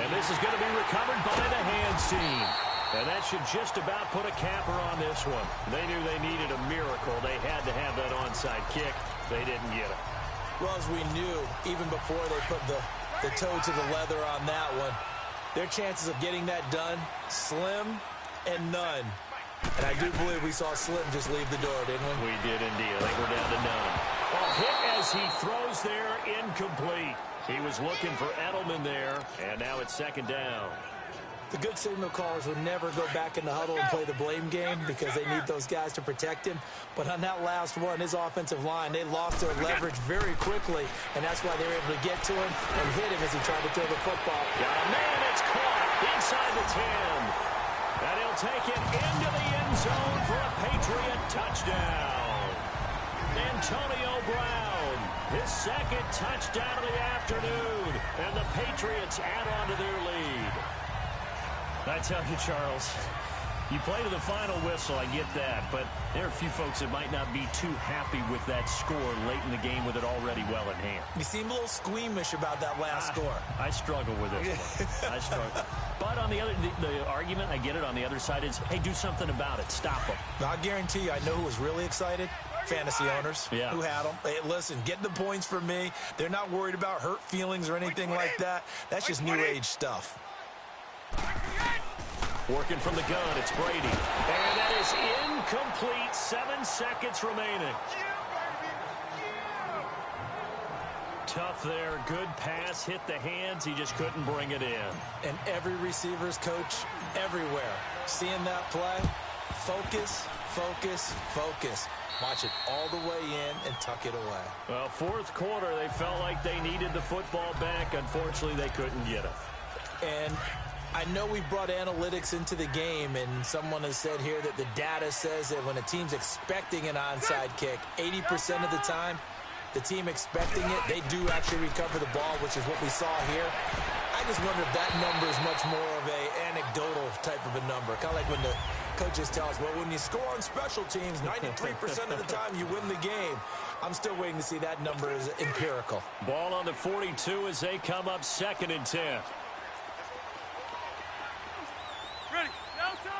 And this is going to be recovered by the hands team. And that should just about put a capper on this one. They knew they needed a miracle. They had to have that onside kick. They didn't get it. Well, as we knew, even before they put the toe to the leather on that one, their chances of getting that done, slim and none. And I do believe we saw Slim just leave the door, didn't we? We did indeed. I think we're down to none. A hit as he throws there, incomplete. He was looking for Edelman there, and now it's second down. The good signal callers would never go back in the huddle and play the blame game because they need those guys to protect him. But on that last one, his offensive line, they lost their leverage very quickly, and that's why they were able to get to him and hit him as he tried to throw the football. Got a man, it's caught inside the 10. And he'll take it into the end zone for a Patriot touchdown. Antonio Brown, his second touchdown of the afternoon, and the Patriots add on to their lead. I tell you, Charles, you play to the final whistle, I get that, but there are a few folks that might not be too happy with that score late in the game with it already well in hand. You seem a little squeamish about that last score. I struggle with this one. I struggle. But on the other, the argument, I get it, on the other side is, hey, do something about it. Stop them. Now, I guarantee you, I know who was really excited. Fantasy owners who had them. Hey, listen, get the points for me. They're not worried about hurt feelings or anything like that. That's just new age stuff. Working from the gun, it's Brady. And that is incomplete. 7 seconds remaining. Tough there. Good pass. Hit the hands. He just couldn't bring it in. And every receiver's coach everywhere, seeing that play, focus, focus, focus. Watch it all the way in and tuck it away. Well, fourth quarter, they felt like they needed the football back. Unfortunately, they couldn't get it. And I know we brought analytics into the game, and someone has said here that the data says that when a team's expecting an onside kick, 80% of the time, the team expecting it, they do actually recover the ball, which is what we saw here. I just wonder if that number is much more of a anecdotal type of a number. Kind of like when the coaches tell us, well, when you score on special teams, 93% of the time you win the game. I'm still waiting to see that number is empirical. Ball on the 42 as they come up 2nd and 10. Ready. Delta!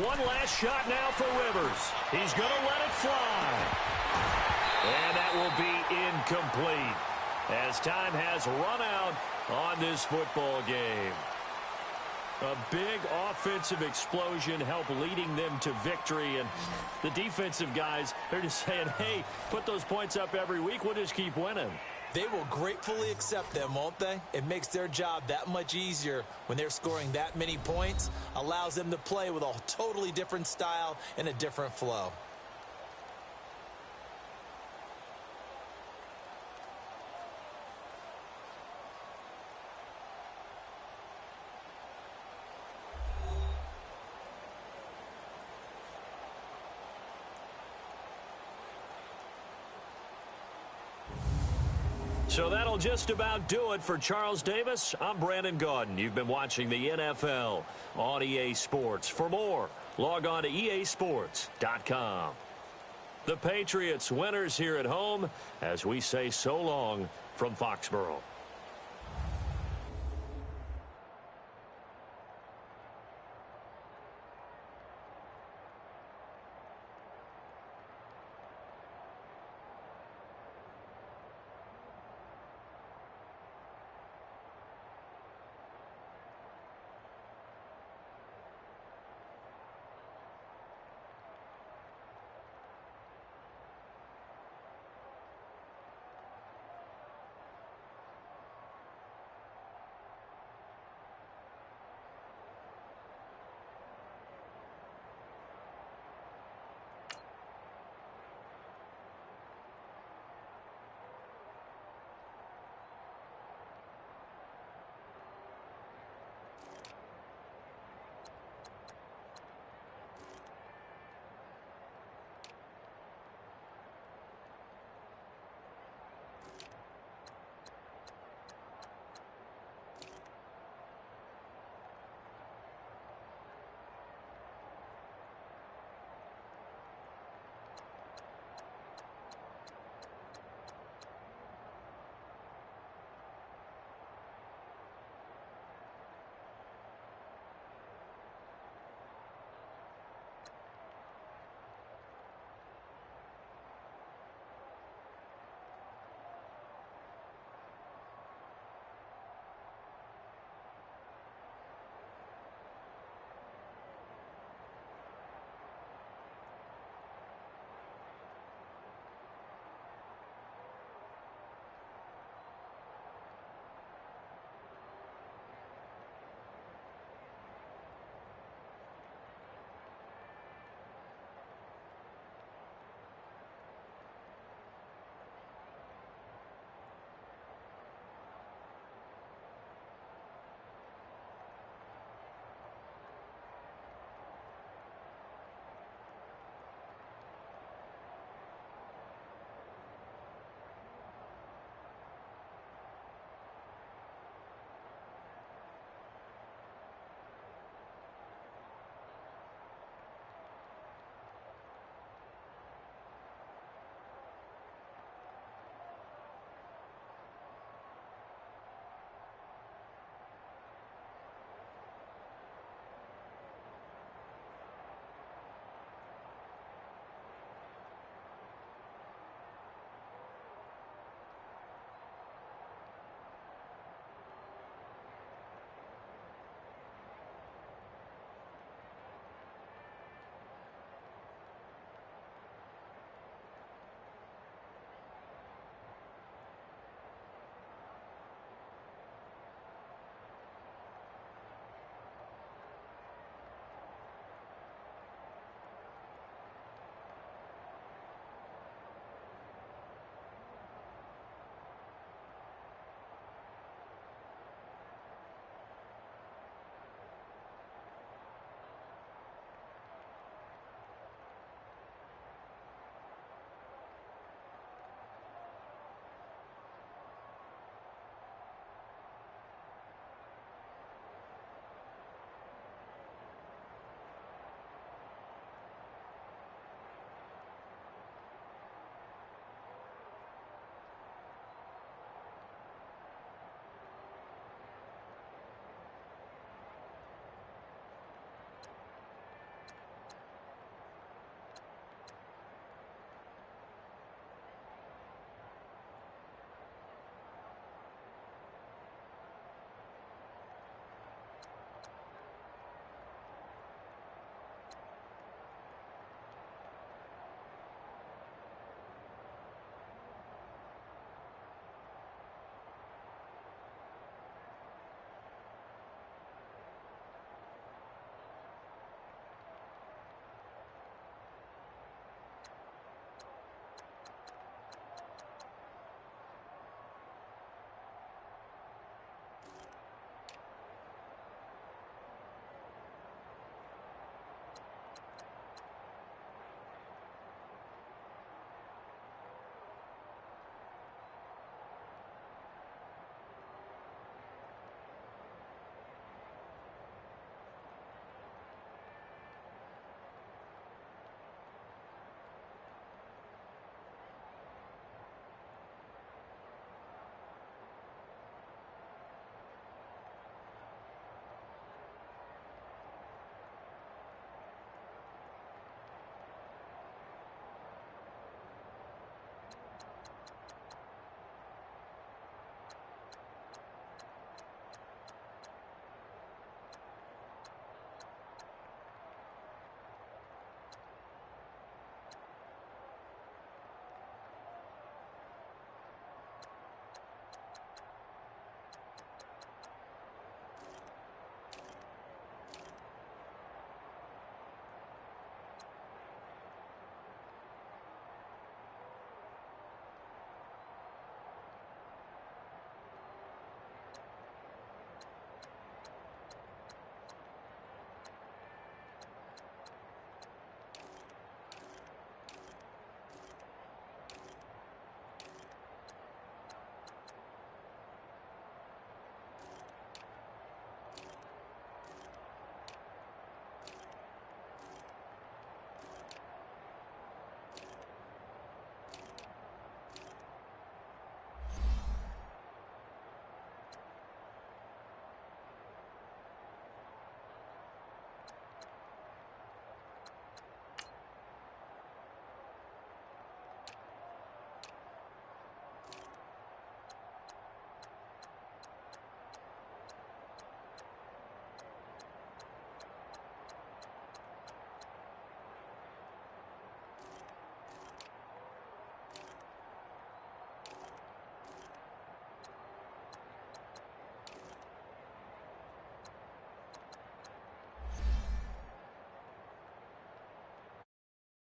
One last shot now for Rivers. He's going to let it fly. And that will be incomplete as time has run out on this football game. A big offensive explosion helped leading them to victory. And the defensive guys, they're just saying, hey, put those points up every week. We'll just keep winning. They will gratefully accept them, won't they? It makes their job that much easier when they're scoring that many points. Allows them to play with a totally different style and a different flow. So that'll just about do it for Charles Davis. I'm Brandon Gaudin. You've been watching the NFL on EA Sports. For more, log on to easports.com. The Patriots winners here at home as we say so long from Foxborough.